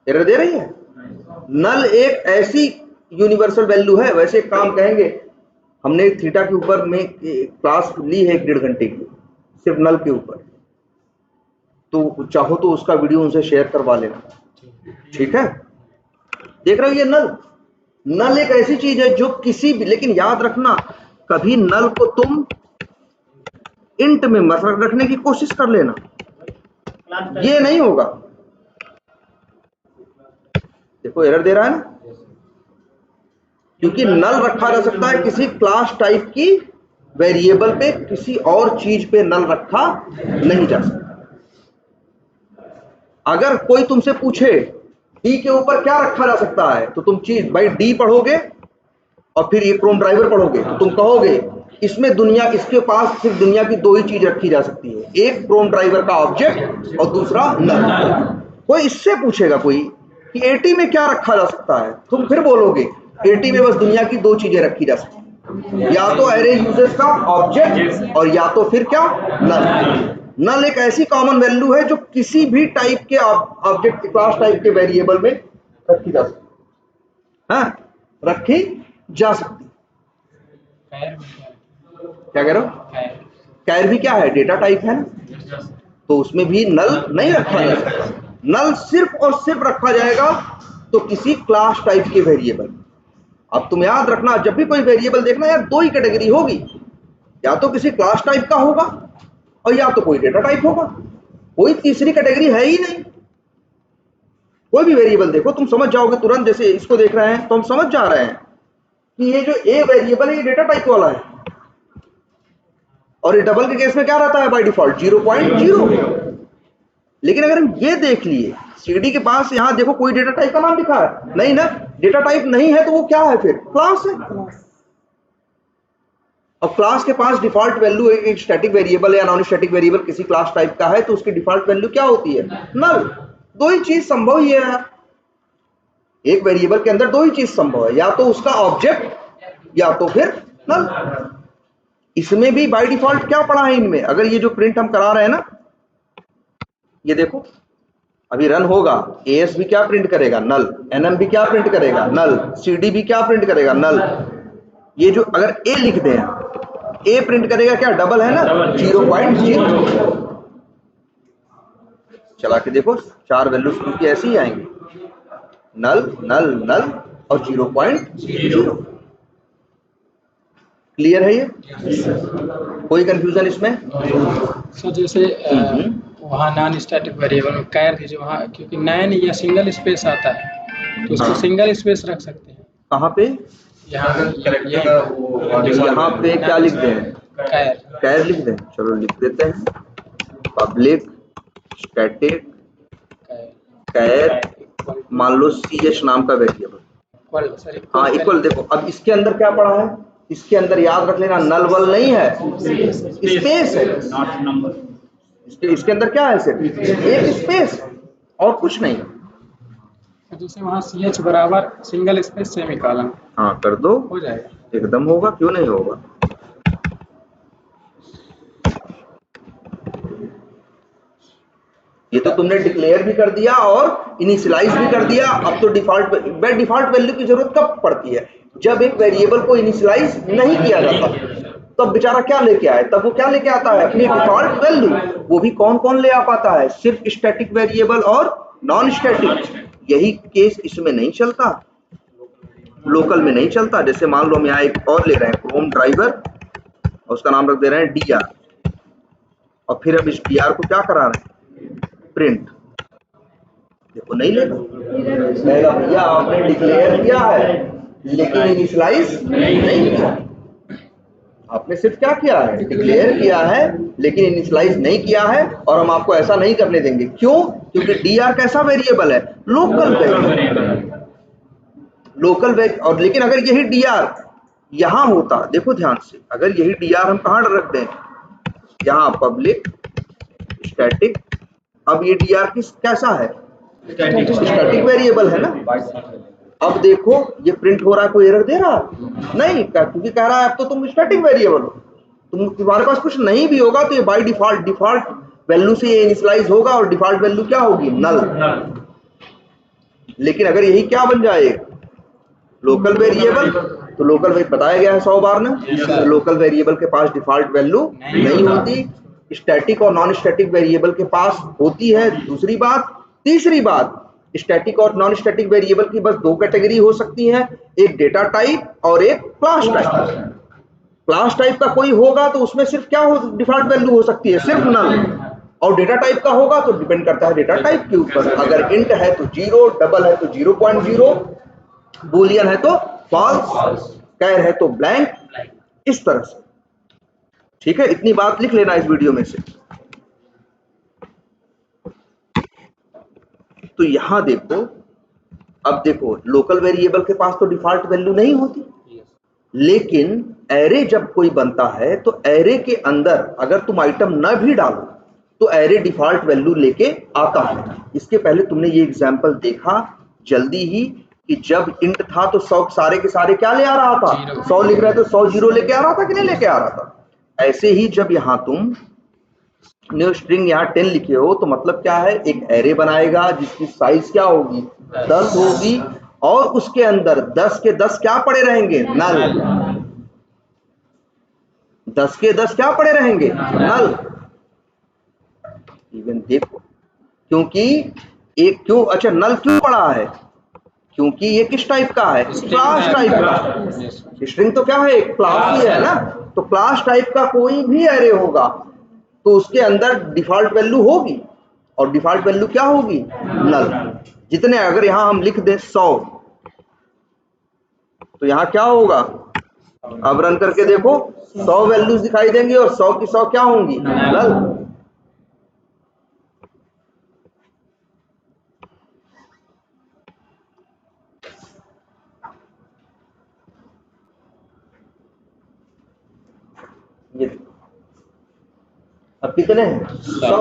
एरर दे रही है। नल एक ऐसी यूनिवर्सल वैल्यू है। वैसे एक काम कहेंगे, हमने थीटा के ऊपर में क्लास ली है 1.5 घंटे की, सिर्फ नल के ऊपर, तो चाहो तो उसका वीडियो उनसे शेयर करवा लेना, ठीक है। देख रहे हो ये नल, नल एक ऐसी चीज है जो किसी भी, लेकिन याद रखना कभी नल को तुम इंट में मत रखने की कोशिश कर लेना, ये नहीं होगा। देखो एरर दे रहा है ना, क्योंकि नल रखा जा सकता है किसी क्लास टाइप की वेरिएबल पे, किसी और चीज पे नल रखा नहीं जा सकता। अगर कोई तुमसे पूछे डी के ऊपर क्या रखा जा सकता है, तो तुम चीज भाई डी पढ़ोगे और फिर ये क्रोम ड्राइवर पढ़ोगे, तो तुम कहोगे इसमें दुनिया, इसके पास सिर्फ दुनिया की दो ही चीज रखी जा सकती है, एक क्रोम ड्राइवर का ऑब्जेक्ट और दूसरा नल। कोई इससे पूछेगा कोई कि एटी में क्या रखा जा सकता है, तुम फिर बोलोगे एटी में बस दुनिया की दो चीजें रखी जा सकती है, या तो एरे यूजेस का ऑब्जेक्ट और या तो फिर क्या नल। नल एक ऐसी कॉमन वैल्यू है जो किसी भी टाइप के ऑब्जेक्ट क्लास टाइप के वेरिएबल में रखी जा सकती है, रखी जा सकती। क्या कह रहे हो? कैर भी क्या है? डेटा टाइप है ना, तो उसमें भी नल नहीं रखा जा सकता। नल सिर्फ और सिर्फ रखा जाएगा तो किसी क्लास टाइप के वेरिएबल। अब तुम याद रखना, जब भी कोई वेरिएबल देखना यार, दो ही कैटेगरी होगी, या तो किसी क्लास टाइप का होगा और या तो कोई डेटा टाइप होगा, कोई तीसरी कैटेगरी है ही नहीं। कोई भी वेरिएबल देखो तुम समझ जाओगे तुरंत, जैसे इसको देख रहे हैं तो हम समझ जा रहे हैं कि ये जो ए वेरिएबल है ये डेटा टाइप वाला है, और ये डबल के केस में क्या रहता है बाय डिफॉल्ट 0.0। लेकिन अगर हम ये देख लिए सीडी के पास, यहां देखो कोई डेटा टाइप का नाम लिखा है नहीं ना, डेटा टाइप नहीं है तो वो क्या है फिर? क्लास है। अब क्लास के पास डिफॉल्ट वैल्यू एक स्टैटिक वेरिएबल या नॉन स्टैटिक वेरिएबल किसी क्लास टाइप का है तो उसकी डिफॉल्ट वैल्यू क्या होती है? नल। दो ही चीज संभव ही है, एक वेरिएबल के अंदर दो ही चीज संभव है, या तो उसका ऑब्जेक्ट या तो फिर नल। इसमें भी बाय डिफॉल्ट क्या पड़ा है इनमें? अगर ये जो प्रिंट हम करा रहे हैं ना, ये देखो अभी रन होगा, एएस भी क्या प्रिंट करेगा? नल। एनएम भी क्या प्रिंट करेगा? नल। सीडी भी क्या प्रिंट करेगा? नल। ये जो अगर ए लिख दें, ए प्रिंट करेगा क्या? डबल है ना, 0.0। चला के देखो, चार वैल्यूज क्योंकि ऐसे ही आएंगे, नल नल नल और 0.0। क्लियर है ये? कोई कंफ्यूजन इसमें? सो जैसे वहाँ नॉन स्टैटिक वेरिएबल में कैर थी, जो वहाँ क्योंकि नैन या सिंगल स्पेस आता है तो उसको सिंगल स्पेस रख सकते हैं। कहाँ पे? यहाँ पे क्या लिख दें? कैर। कैर लिख दें, चलो लिख देते हैं, पब्लिक स्टैटिक कैर, मान लो CH नाम का वेरिएबल। हाँ इक्वल। देखो अब इसके अंदर क्या पड़ा है? इसके अंदर याद रख लेना, नल वल नहीं है, स्पेस है। इसके अंदर क्या है? सिर्फ एक स्पेस और कुछ नहीं। जैसे वहाँ CH बराबर सिंगल स्पेस सेमीकोलन, हाँ कर दो, हो जाएगा। एकदम होगा, क्यों नहीं होगा। ये तो तुमने डिक्लेयर भी कर दिया और इनिशियलाइज भी कर दिया। अब तो डिफॉल्ट वैल्यू की जरूरत कब पड़ती है? जब एक वेरिएबल को इनिशियलाइज नहीं किया जाता, तब बेचारा क्या लेके आए? तब वो क्या लेके आता है? अपनी डिफॉल्ट वैल्यू। वो भी कौन कौन ले आ पाता है? सिर्फ स्टैटिक वेरिएबल और नॉन स्टैटिक। यही केस इसमें नहीं चलता, लोकल में नहीं चलता। जैसे मान लो हम यहाँ एक और ले रहे हैं, क्रोम ड्राइवर, और उसका नाम रख दे रहे हैं DR, और फिर अब इस DR को क्या करा रहे हैं? प्रिंट। देखो नहीं लेगा, भैया आपने डिक्लेयर किया है लेकिन इनिशियलाइज नहीं किया। आपने सिर्फ क्या किया है? डिक्लेयर किया है लेकिन इनिशियलाइज नहीं किया है, और हम आपको ऐसा नहीं करने देंगे। क्यों? क्योंकि DR कैसा वेरिएबल है? Local variable. Local variable. और लेकिन अगर यही DR यहां होता, देखो ध्यान से, अगर यही DR हम कहां रख दें? यहाँ पब्लिक स्टैटिक। अब ये DR कैसा है? स्टैटिक वेरिएबल है ना। अब देखो ये प्रिंट हो रहा है, कोई एरर दे रहा नहीं, क्योंकि कह रहा है अब तो तुम स्टैटिक वेरिएबल हो, तुम्हारे पास कुछ नहीं भी होगा तो ये बाय डिफॉल्ट वैल्यू से ये इनिशियलाइज होगा, और डिफॉल्ट वैल्यू क्या होगी? नल। लेकिन अगर यही क्या बन जाए? लोकल वेरिएबल, तो लोकल वेरिएबल बताया गया है 100 बार ना, लोकल वेरिएबल के पास डिफॉल्ट वैल्यू नहीं होती, स्टैटिक और नॉन स्टैटिक वेरिएबल के पास होती है। दूसरी बात, तीसरी बात, स्टैटिक और नॉन स्टैटिक वेरिएबल की बस दो कैटेगरी हो सकती हैं, एक डेटा टाइप और एक क्लास टाइप। क्लास टाइप का कोई होगा तो उसमें सिर्फ क्या हो? डिफॉल्ट वैल्यू हो सकती है सिर्फ नल, और डेटा टाइप का होगा तो डिपेंड करता है डेटा टाइप के ऊपर। अगर इंट है तो 0, डबल है तो 0.0, बूलियन है तो फॉल्स, कैर है तो ब्लैंक, इस तरह से। ठीक है, इतनी बात लिख लेना इस वीडियो में से। तो यहां देखो, अब देखो लोकल वेरिएबल के पास तो डिफॉल्ट वैल्यू नहीं होती, लेकिन एरे जब कोई बनता है तो एरे के अंदर अगर तुम आइटम न भी डालो तो एरे डिफॉल्ट वैल्यू लेके आता है। इसके पहले तुमने ये एग्जांपल देखा जल्दी ही कि जब इंट था तो 100 सारे के सारे क्या ले आ रहा था, 100 लिख रहे थे, 100 जीरो लेके आ रहा था कि नहीं लेके आ रहा था। ऐसे ही जब यहाँ तुम न्यू स्ट्रिंग यहाँ 10 लिखे हो तो मतलब क्या है, एक एरे बनाएगा जिसकी साइज क्या होगी, 10 होगी, और उसके अंदर 10 के 10 क्या पड़े रहेंगे, नल। 10 के 10 क्या पड़े रहेंगे, नल। इवन देखो, क्योंकि एक क्यों, अच्छा नल क्यों पड़ा है, क्योंकि ये किस टाइप का है, क्लास टाइप का। स्ट्रिंग तो क्या है, एक क्लास ही है ना, तो क्लास टाइप का कोई भी एरे होगा तो उसके अंदर डिफॉल्ट वैल्यू होगी, और डिफॉल्ट वैल्यू क्या होगी, नल। जितने अगर यहां हम लिख दें 100 तो यहां क्या होगा, अब रन करके देखो 100 वैल्यूज दिखाई देंगी और 100 की 100 क्या होंगी, नल। ये अब कितने हैं, 100।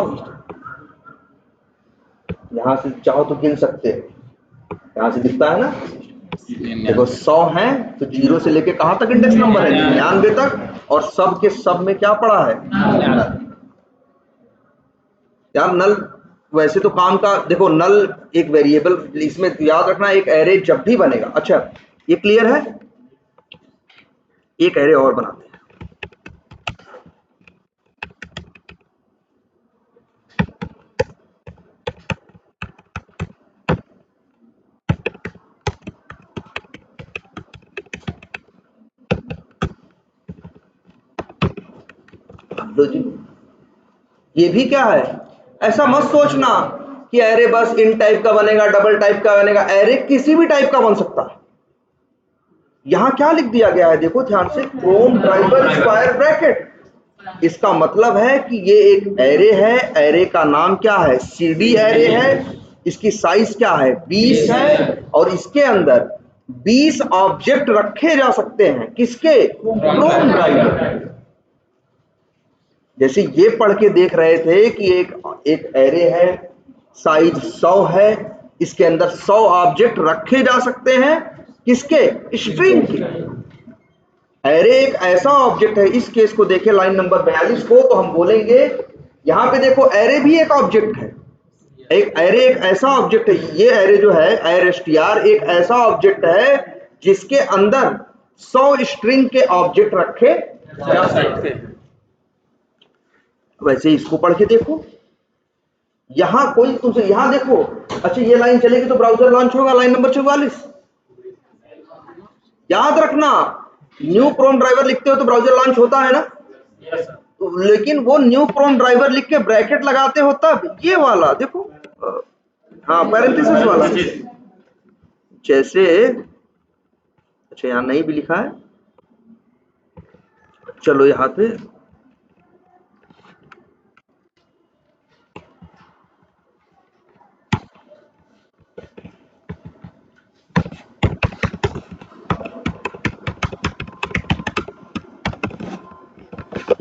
यहां से चाहो तो गिन सकते हैं, यहां से दिखता है ना, देखो 100 है तो 0 से लेके कहां तक इंडेक्स नंबर है, 99 तक, और सब के सब में क्या पड़ा है, नल। यार नल वैसे तो काम का देखो, नल एक वेरिएबल, इसमें याद रखना एक एरे जब भी बनेगा। अच्छा ये क्लियर है, एक एरे और बनाते हैं। लो जी, ये भी क्या है, ऐसा मत सोचना कि एरे बस इन टाइप का बनेगा, डबल टाइप का बनेगा, एरे किसी भी टाइप का बन सकता है। यहां क्या लिख दिया गया है, देखो ध्यान से, क्रोम ड्राइवर स्क्वायर ब्रैकेट। इसका मतलब है कि ये एक एरे है, एरे का नाम क्या है, सीडी एरे है, इसकी साइज क्या है, 20 है, और इसके अंदर 20 ऑब्जेक्ट रखे जा सकते हैं, किसके, क्रोम ड्राइवर। जैसे ये पढ़ के देख रहे थे कि एक एरे है, साइज 100 है, इसके अंदर 100 ऑब्जेक्ट रखे जा सकते हैं, किसके, स्ट्रिंग के। एरे एक ऐसा ऑब्जेक्ट है, इस केस को देखें लाइन नंबर 42 को, तो हम बोलेंगे यहां पे देखो एरे भी एक ऑब्जेक्ट है, एक एरे एक ऐसा ऑब्जेक्ट है, ये एरे जो है arstr एक ऐसा ऑब्जेक्ट है जिसके अंदर 100 स्ट्रिंग के ऑब्जेक्ट रखे जा सकते हैं। वैसे इसको पढ़ के देखो, यहां कोई तुमसे, यहां देखो, अच्छा ये लाइन चलेगी तो ब्राउजर लॉन्च होगा, लाइन नंबर 44। याद रखना, न्यू क्रोम ड्राइवर लिखते हो तो ब्राउजर लॉन्च होता है ना, तो लेकिन वो न्यू क्रोम ड्राइवर लिख के ब्रैकेट लगाते हो तब, ये वाला देखो, हाँ पैरेंथेसिस वाला, जैसे, अच्छा यहाँ नहीं भी लिखा है, चलो यहाँ पे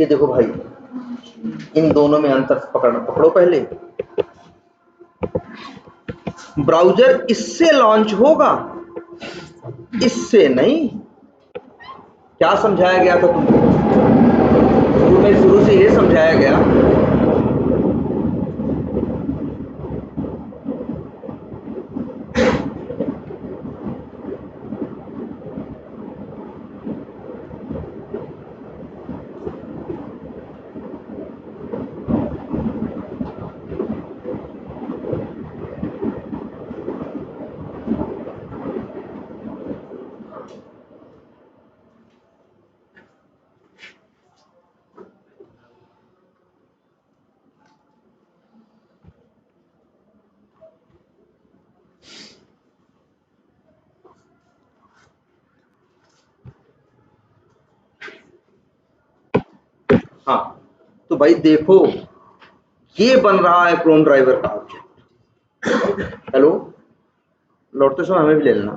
ये देखो भाई, इन दोनों में अंतर पकड़ो पहले। ब्राउजर इससे लॉन्च होगा, इससे नहीं। क्या समझाया गया था तुमको, शुरू से ये समझाया गया हाँ, तो भाई देखो ये बन रहा है क्रोम ड्राइवर का ऑब्जेक्ट। हेलो, लौटते समय हमें भी ले लेना।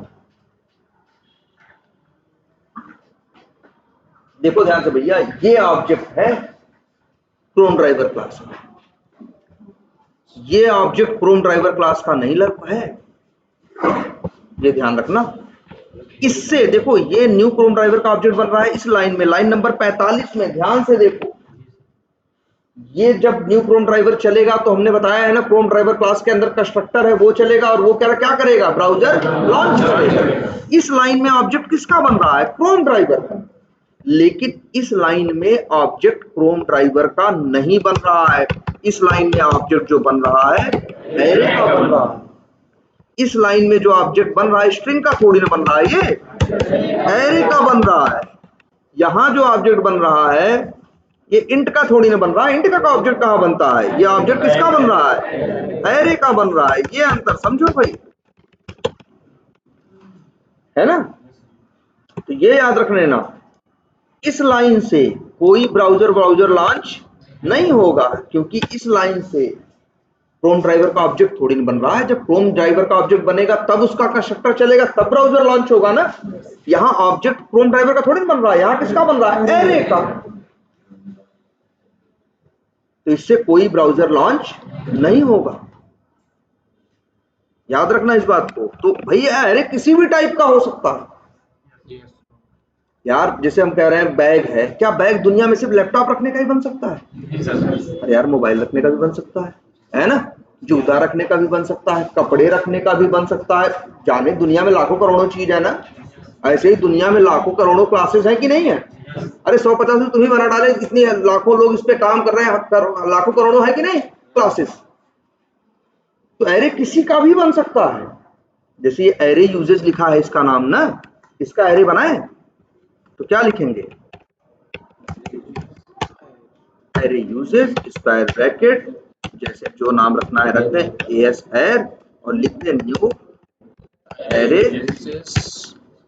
देखो ध्यान से भैया, ये ऑब्जेक्ट है क्रोम ड्राइवर क्लास का। ये ऑब्जेक्ट क्रोम ड्राइवर क्लास का नहीं लगता है, ये ध्यान रखना। इससे देखो ये न्यू क्रोम ड्राइवर का ऑब्जेक्ट बन रहा है इस लाइन में, लाइन नंबर 45 में। ध्यान से देखो, ये जब न्यू क्रोम ड्राइवर चलेगा तो हमने बताया है ना, क्रोम ड्राइवर क्लास के अंदर कंस्ट्रक्टर है वो चलेगा, और वो क्या करेगा, ब्राउजर लॉन्च करेगा। इस लाइन में ऑब्जेक्ट किसका बन रहा है, क्रोम ड्राइवर का। लेकिन इस लाइन में ऑब्जेक्ट क्रोम ड्राइवर का नहीं बन रहा है। इस लाइन में ऑब्जेक्ट जो बन रहा है एरे का बन रहा है। इस लाइन में जो ऑब्जेक्ट बन रहा है स्ट्रिंग का थोड़ी ना बन रहा है, ये एरे का बन रहा है। यहां जो ऑब्जेक्ट बन रहा है ये इंट का थोड़ी ना बन रहा है। इंट का ऑब्जेक्ट कहां बनता है, ये ऑब्जेक्ट किसका बन रहा है, एरे का बन रहा है। ये अंतर समझो भाई, है ना। तो ये याद रख लेना, इस लाइन से कोई ब्राउजर लॉन्च नहीं होगा, क्योंकि इस लाइन से क्रोम ड्राइवर का ऑब्जेक्ट थोड़ी नहीं बन रहा है। जब क्रोम ड्राइवर का ऑब्जेक्ट बनेगा तब उसका कंस्ट्रक्टर चलेगा, तब ब्राउजर लॉन्च होगा ना। यहाँ ऑब्जेक्ट क्रोम ड्राइवर का थोड़ी नहीं बन रहा है, यहाँ किसका बन रहा है, एरे का। तो इससे कोई ब्राउजर लॉन्च नहीं होगा, याद रखना इस बात को। तो भैया एरे किसी भी टाइप का हो सकता है यार। जैसे हम कह रहे हैं बैग है, क्या बैग दुनिया में सिर्फ लैपटॉप रखने का ही बन सकता है? अरे यार मोबाइल रखने का भी बन सकता है ना। जूता रखने का भी बन सकता है, कपड़े रखने का भी बन सकता है। जाने दुनिया में लाखों करोड़ों चीज है ना, ऐसे ही दुनिया में लाखों करोड़ों क्लासेस है कि नहीं है? अरे 150 तुम ही बना डाले, इतनी लाखों लोग इस पे काम कर रहे हैं, लाखों करोड़ों है कि नहीं क्लासेस। तो एरे किसी का भी बन सकता है। जैसे ये एरे यूजेस लिखा है, इसका नाम ना, इसका एरे बनाए तो क्या लिखेंगे, एरे यूजेस स्क्वायर ब्रैकेट, जैसे जो नाम रखना है रखते हैं, एस एर, और लिखते हैं न्यू एरे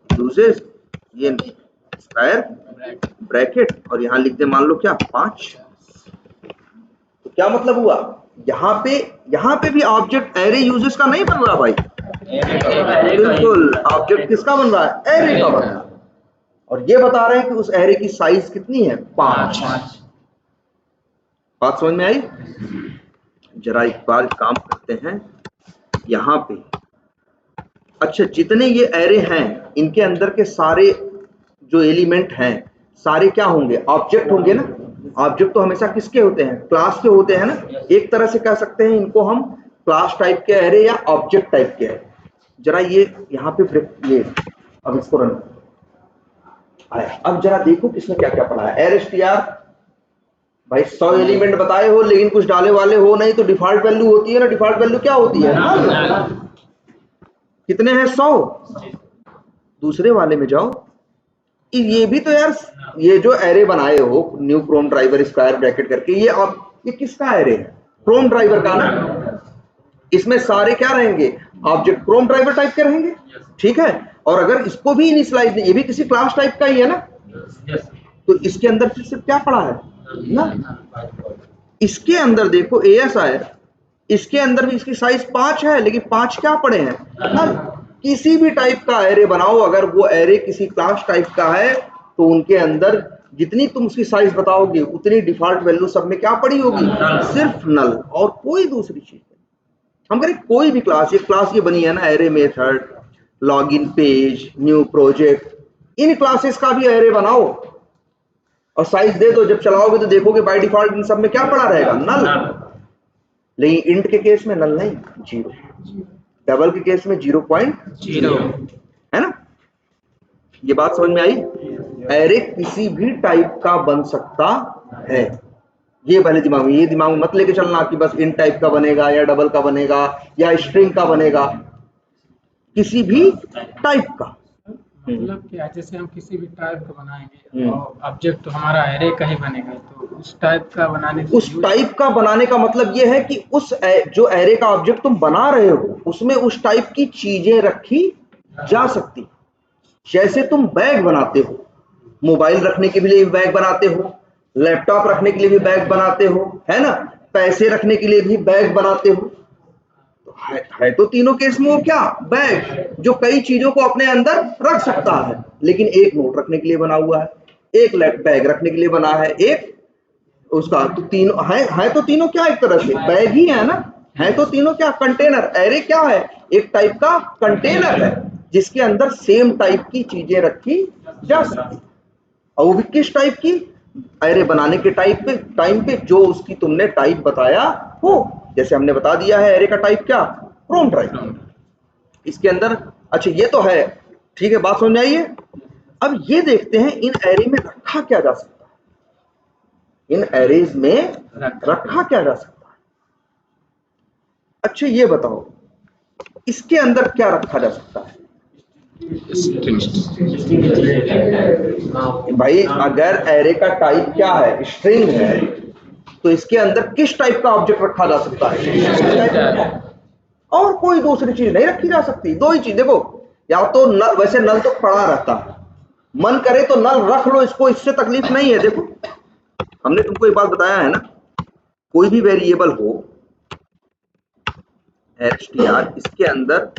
यूजेस, ये स्क्वायर ब्रैकेट, और यहाँ लिख दे मान लो क्या 5। तो क्या मतलब हुआ, यहाँ पे भी ऑब्जेक्ट एरे यूजेस का नहीं बन रहा भाई, बिल्कुल ऑब्जेक्ट किसका बन रहा है, एरे का बन रहा है। और ये बता रहे हैं कि उस एरे की साइज कितनी है, 5। बात समझ में आई? जरा एक बार काम करते हैं यहाँ पे। अच्छा, जितने ये एरे हैं इनके अंदर के सारे जो एलिमेंट हैं सारे क्या होंगे, ऑब्जेक्ट होंगे ना। ऑब्जेक्ट तो हमेशा किसके होते हैं, क्लास के होते हैं ना। एक तरह से कह सकते हैं इनको हम क्लास टाइप के एरे या ऑब्जेक्ट टाइप के एरे। जरा ये यहाँ पे ये अब इसको रन, अब जरा देखो किसने क्या क्या पढ़ा है। एरएसटीआर भाई 100 एलिमेंट बताए हो लेकिन कुछ डाले वाले हो नहीं, तो डिफॉल्ट वैल्यू होती है ना। डिफॉल्ट वैल्यू क्या होती है, कितने हैं 100। दूसरे वाले में जाओ, ये भी तो यार, ये जो एरे बनाए हो new Chrome driver square bracket करके, ये किसका एरे है, क्रोम ड्राइवर का ना। इसमें सारे क्या रहेंगे, ऑब्जेक्ट क्रोम ड्राइवर टाइप के रहेंगे, ठीक है। और अगर इसको भी इनिशियलाइज, ये भी किसी क्लास टाइप का ही है ना, तो इसके अंदर फिर सिर्फ क्या पड़ा है ना, इसके अंदर देखो ASI, इसके अंदर भी इसकी साइज 5 है, लेकिन 5 क्या पड़े हैं ना। किसी भी टाइप का एरे बनाओ, अगर वो एरे किसी क्लास टाइप का है तो उनके अंदर जितनी तुम उसकी साइज बताओगे उतनी डिफॉल्ट वैल्यू सब में क्या पड़ी होगी, सिर्फ नल, और कोई दूसरी चीज। हम करें कोई भी क्लास, ये क्लास ये बनी है ना, array method, login page, new project, इन क्लासेस का भी एरे बनाओ और साइज दे दो। जब चलाओगे तो देखोगे बाय डिफॉल्ट इन सब में क्या पड़ा रहेगा, नल। लेकिन इंट के केस में नल नहीं, 0। डबल के केस में 0.0 है ना। ये बात समझ में आई? एरे किसी भी टाइप का बन सकता है, ये पहले दिमाग में, ये दिमाग में मत लेके चलना कि बस इन टाइप का बनेगा या डबल का बनेगा या स्ट्रिंग का बनेगा, किसी भी टाइप का। मतलब क्या, जैसे हम किसी भी टाइप का बनाएंगे और ऑब्जेक्ट तो हमारा एरे का ही बनेगा, तो उस टाइप का बनाने, उस टाइप का बनाने का मतलब ये है कि उस जो एरे का ऑब्जेक्ट तुम बना रहे हो उसमें उस टाइप की चीजें रखी जा सकती। जैसे तुम बैग बनाते हो, मोबाइल रखने के लिए बैग बनाते हो, लैपटॉप रखने के लिए भी बैग बनाते हो, है ना, पैसे रखने के लिए भी बैग बनाते हो। तो है तो तीनों केस में वो क्या, बैग, जो कई चीजों को अपने अंदर रख सकता है। लेकिन एक नोट रखने के लिए बना हुआ है, एक बैग रखने के लिए बना है, एक उसका, तो तीनों है तो तीनों क्या, एक तरह से बैग ही है ना, है तो तीनों क्या, कंटेनर। एरे क्या है, एक टाइप का कंटेनर है जिसके अंदर सेम टाइप की चीजें रखी जा सकती, और वो भी किस टाइप की, एरे बनाने के टाइम पे जो उसकी तुमने टाइप बताया हो। जैसे हमने बता दिया है एरे का टाइप क्या, प्रोम टाइप। इसके अंदर, अच्छा ये तो है, ठीक है, बात समझ आइए। अब ये देखते हैं इन एरे में रखा क्या जा सकता है, इन एरेज में रखा क्या जा सकता है। अच्छा ये बताओ इसके अंदर क्या रखा जा सकता है भाई, अगर एरे का टाइप क्या है, स्ट्रिंग है, तो इसके अंदर किस टाइप का ऑब्जेक्ट रखा जा सकता है, और कोई दूसरी चीज नहीं रखी जा सकती। दो ही चीज देखो, या तो नल, वैसे नल तो पड़ा रहता है, मन करे तो नल रख लो, इसको, इससे तकलीफ नहीं है। देखो हमने तुमको एक बात बताया है ना, कोई भी वेरिएबल हो str, इसके अंदर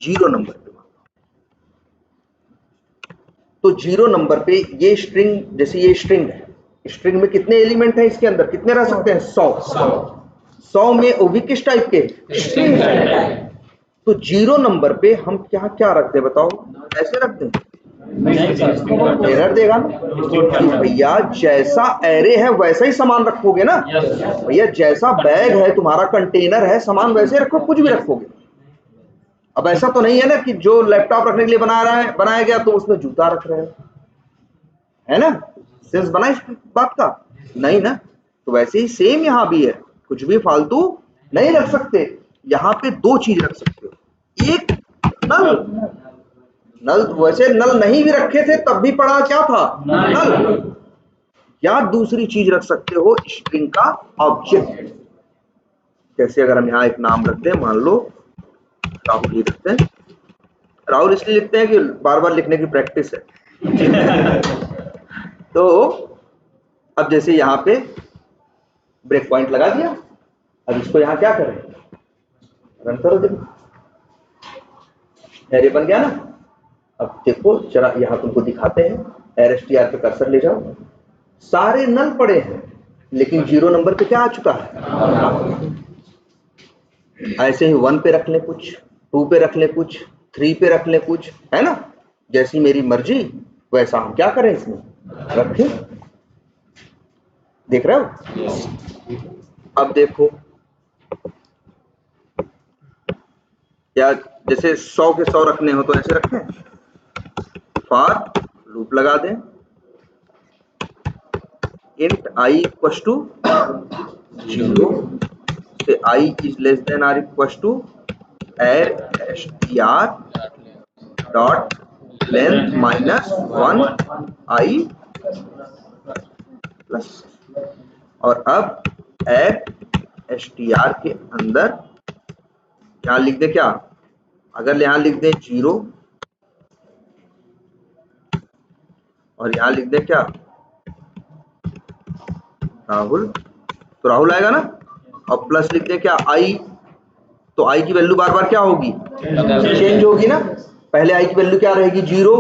0 नंबर पे, तो 0 नंबर पे ये स्ट्रिंग, जैसे ये स्ट्रिंग है, स्ट्रिंग में कितने एलिमेंट हैं, इसके अंदर कितने रह सकते हैं, 100 में वो भी किस टाइप के, स्ट्रिंग है। तो 0 नंबर पे हम क्या क्या रख दे बताओ, ऐसे रख दें, एरर देगा ना भैया। जैसा एरे है वैसा ही सामान रखोगे ना भैया, जैसा बैग है तुम्हारा, कंटेनर है, सामान वैसे रखो, कुछ भी रखोगे। अब ऐसा तो नहीं है ना कि जो लैपटॉप रखने के लिए बनाया गया तो उसमें जूता रख रहे हो, है ना, सेंस बना इस बात का, नहीं ना। तो वैसे ही सेम यहाँ भी है, कुछ भी फालतू नहीं रख सकते। यहाँ पे दो चीज रख सकते हो, एक नल वैसे नल नहीं भी रखे थे तब भी पड़ा क्या था, नल, या दूसरी चीज रख सकते हो, स्ट्रिंग का ऑब्जेक्ट। जैसे अगर हम यहाँ एक नाम रख दें, मान लो राहुल ही रखते हैं, राहुल इसलिए लिखते हैं कि बार बार लिखने की प्रैक्टिस है। तो अब जैसे यहाँ पे ब्रेक पॉइंट लगा दिया, अब इसको यहाँ क्या करें, रन करो, देखो एरे बन गया ना। अब देखो जरा यहाँ तुमको दिखाते हैं, str पे कर्सर ले जाओ, सारे नल पड़े हैं, लेकिन 0 नंबर पे क्या आ चुका है। ऐसे ही 1 पे रख ले कुछ, 2 पे रख ले कुछ, 3 पे रख ले कुछ, है ना, जैसी मेरी मर्जी वैसा हम क्या करें इसमें रखें। देख रहे हो, अब देखो या जैसे 100 के 100 रखने हो तो ऐसे रखें, फॉर लूप लगा दें, इंट i इक्वल्स टू 0 से i is less than or equals to str dot length minus 1 i plus, और अब str के अंदर यहाँ लिख दे क्या, अगर यहाँ लिख दे 0 और यहाँ लिख दे क्या, राहुल, तो राहुल आएगा ना, और प्लस लिख दे क्या, आई, तो आई की वैल्यू बार बार क्या होगी, चेंज होगी ना। पहले आई की वैल्यू क्या रहेगी, 0,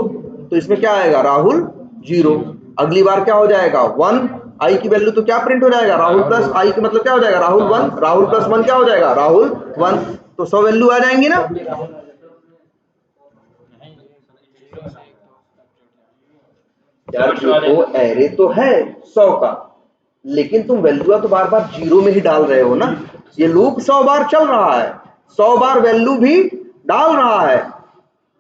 तो इसमें क्या आएगा, राहुल 0। अगली बार क्या हो जाएगा, 1, आई की वैल्यू तो क्या प्रिंट हो जाएगा, राहुल प्लस आई का मतलब क्या हो जाएगा, राहुल 1, राहुल प्लस 1 क्या हो जाएगा, राहुल 1, तो 100 वैल्यू आ जाएंगी ना। यार देखो एरे तो है 100 का, लेकिन तुम वैल्यू तो बार बार 0 में ही डाल रहे हो ना। ये लूप 100 बार चल रहा है, 100 बार वैल्यू भी डाल रहा है,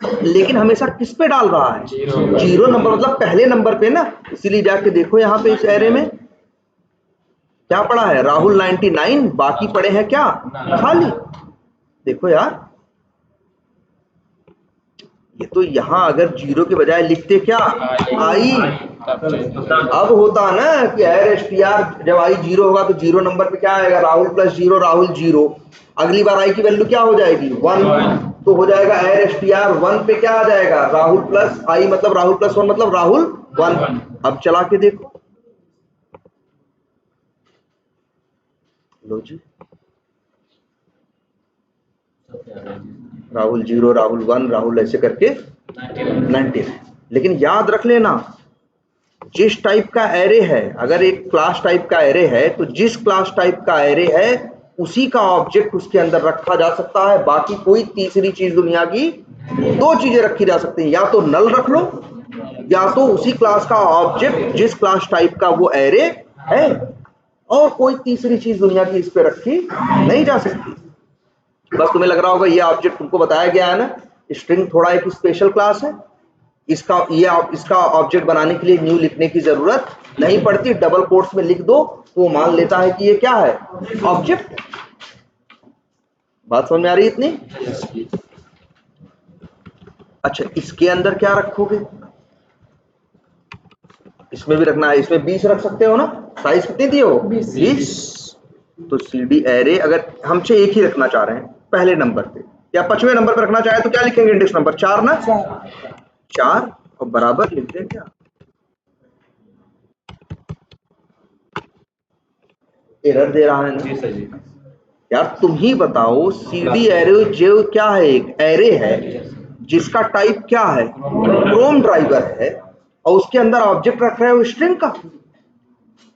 लेकिन हमेशा किस पे डाल रहा है, 0 नंबर, मतलब पहले नंबर पे ना। इसीलिए जाके देखो यहाँ पे इस एरे में क्या पड़ा है, राहुल 99, बाकी पड़े हैं क्या, खाली। देखो यार, ये तो यहाँ अगर 0 के बजाय लिखते क्या, आई, अब होता ना कि str जब आई 0 होगा तो 0 नंबर पे क्या आएगा, राहुल प्लस 0, राहुल 0। अगली बार आई की वैल्यू क्या हो जाएगी, 1, तो हो जाएगा str 1 पे क्या आ जाएगा, राहुल प्लस आई, मतलब राहुल प्लस 1 मतलब राहुल 1। अब चला के देखो, लो जी, राहुल 0, राहुल 1, राहुल ऐसे करके 19। लेकिन याद रख लेना, जिस टाइप का एरे है, अगर एक क्लास टाइप का एरे है तो जिस क्लास टाइप का एरे है उसी का ऑब्जेक्ट उसके अंदर रखा जा सकता है। बाकी कोई तीसरी चीज दुनिया की 2 चीजें रखी जा सकती हैं, या तो नल रख लो या तो उसी क्लास का ऑब्जेक्ट जिस क्लास टाइप का वो एरे है, और कोई तीसरी चीज दुनिया की इस पे रखी नहीं जा सकती। बस तुम्हें लग रहा होगा ये ऑब्जेक्ट तुमको बताया गया है ना, स्ट्रिंग थोड़ा एक स्पेशल क्लास है, इसका ऑब्जेक्ट बनाने के लिए न्यू लिखने की जरूरत नहीं पड़ती, डबल कोट्स में लिख दो तो मान लेता है कि ये क्या है, ऑब्जेक्ट। बात समझ में आ रही है इतनी? अच्छा, इसके अंदर क्या रखोगे? इसमें भी रखना है, इसमें 20 रख सकते हो ना, साइज कितनी दी हो, 20। तो CD एरे अगर हमसे एक ही रखना चाह रहे हैं पहले नंबर पे या 5वें नंबर पे रखना चाहे तो क्या लिखेंगे, इंडेक्स नंबर 4 ना, 4 और बराबर लिख दें क्या, एरर दे रहा है ना यार। तुम ही बताओ, CD एरे जो क्या है, एक एरे है जिसका टाइप क्या है, क्रोम ड्राइवर है, और उसके अंदर ऑब्जेक्ट रख रहे हो स्ट्रिंग का।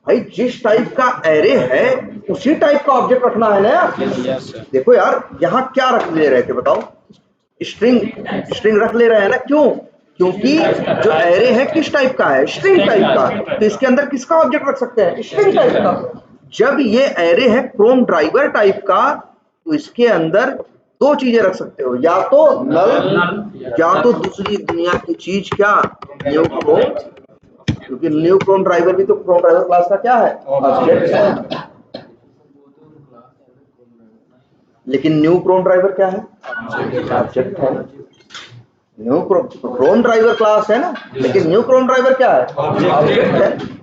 भाई जिस टाइप का एरे है उसी टाइप का ऑब्जेक्ट रखना है ना। देखो यार, यहाँ क्या रख ले रहे थे बताओ, स्ट्रिंग रख ले रहे हैं ना, क्यों? क्योंकि जो एरे है किस टाइप का है, स्ट्रिंग टाइप का, तो इसके अंदर किसका ऑब्जेक्ट रख सकते हैं, स्ट्रिंग टाइप का। जब ये एरे है क्रोम ड्राइवर टाइप का तो इसके अंदर 2 चीजें रख सकते हो, या तो नल या तो दूसरी दुनिया की चीज क्या, न्यू क्रोम, क्योंकि न्यू क्रोम ड्राइवर भी तो क्रोम ड्राइवर क्लास का क्या है, ऑब्जेक्ट है। लेकिन न्यू क्रोम ड्राइवर क्या है, ऑब्जेक्ट है। न्यू क्रोम ड्राइवर क्लास है ना, लेकिन न्यू क्रोम ड्राइवर क्या है, ऑब्जेक्ट है।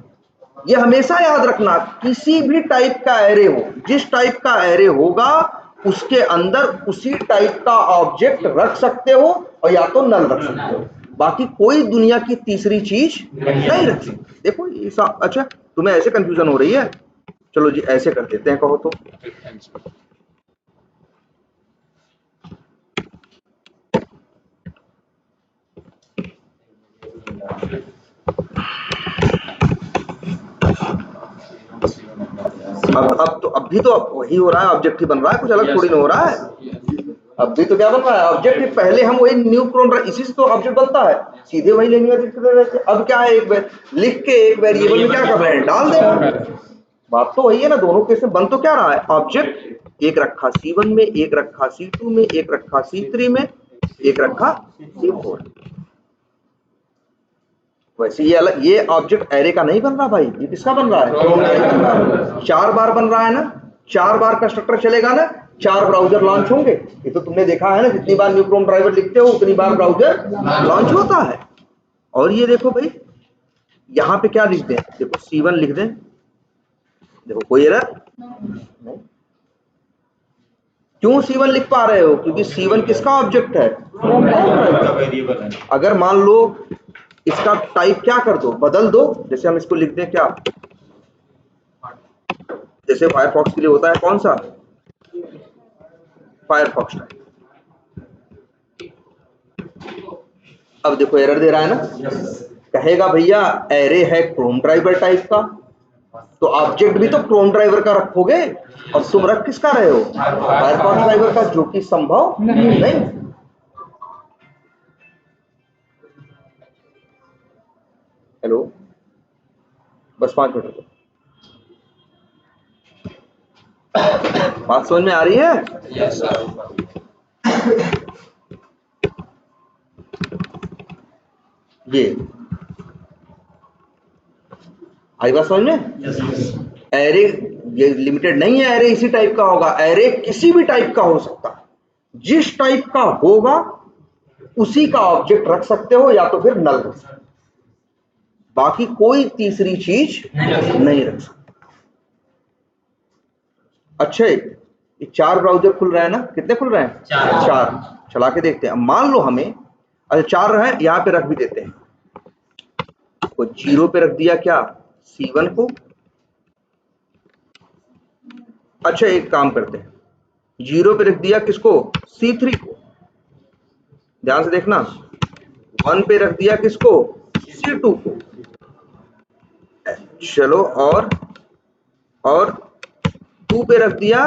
ये हमेशा याद रखना, किसी भी टाइप का एरे हो, जिस टाइप का एरे होगा उसके अंदर उसी टाइप का ऑब्जेक्ट रख सकते हो, और या तो नल रख सकते हो, बाकी कोई दुनिया की तीसरी चीज नहीं रख सकते। देखो अच्छा, तुम्हें ऐसे कंफ्यूजन हो रही है, चलो जी ऐसे कर देते हैं, कहो तो। अब भी तो वही हो रहा है, ऑब्जेक्ट ही बन रहा है, कुछ अलग थोड़ी ना हो रहा है। अब भी तो क्या बन रहा है, ऑब्जेक्ट। पहले हम वही न्यू क्रोम, इसी से तो ऑब्जेक्ट बनता है, सीधे वही लैंग्वेज कर रहे थे। अब क्या है, एक बार लिख के एक वेरिएबल में क्या कर रहे हैं, डाल दे रहे हैं। बात तो वही है ना, दोनों केस में बन तो क्या रहा है, ऑब्जेक्ट। एक रखा C1 में, एक रखा C2 में, एक रखा C3 में, एक रखा C4। वैसे ये अलग, ये ऑब्जेक्ट एरे का नहीं बन रहा भाई, ये किसका बन रहा है, 4 बार बन रहा है ना, 4 बार कंस्ट्रक्टर चलेगा ना, 4 ब्राउजर लॉन्च होंगे। ये तो तुमने देखा है ना, जितनी बार न्यू क्रोम ड्राइवर लिखते हो उतनी बार ब्राउजर लॉन्च होता है। और ये देखो भाई, यहाँ पे क्या लिख दें, देखो C1 लिख दें, देखो कोई एरर नहीं। क्यों C1 लिख पा रहे हो, क्योंकि C1 किसका ऑब्जेक्ट है, अगर मान लो इसका टाइप क्या कर दो, बदल दो, जैसे हम इसको लिख दें क्या, जैसे फायरफॉक्स के लिए होता है कौन सा, फायरफॉक्स टाइप। अब देखो एरर दे रहा है ना, कहेगा भैया एरे है क्रोम ड्राइवर टाइप का, तो ऑब्जेक्ट भी तो क्रोम ड्राइवर का रखोगे, और तुम रख किसका रहे हो, फायरफॉक्स ड्राइवर का, जो कि संभव नहीं। हेलो, बस 5 मिनट रुको। बात समझ में आ रही है? Yes sir. ये आई बात समझ में? एरे ये लिमिटेड नहीं है, एरे इसी टाइप का होगा, एरे किसी भी टाइप का हो सकता है, जिस टाइप का होगा उसी का ऑब्जेक्ट रख सकते हो, या तो फिर नल रख सकते हो, बाकी कोई तीसरी चीज नहीं रख सकते। अच्छा, ये 4 ब्राउजर खुल रहे हैं ना, कितने खुल रहे हैं, 4 चला के देखते हैं। मान लो हमें, अच्छा 4 है, यहाँ पे रख भी देते हैं, तो 0 पे रख दिया क्या, C1 को, अच्छा एक काम करते हैं, 0 पे रख दिया किसको, C3 को, ध्यान से देखना, 1 पे रख दिया किसको, C2 को, चलो, और 2 पे रख दिया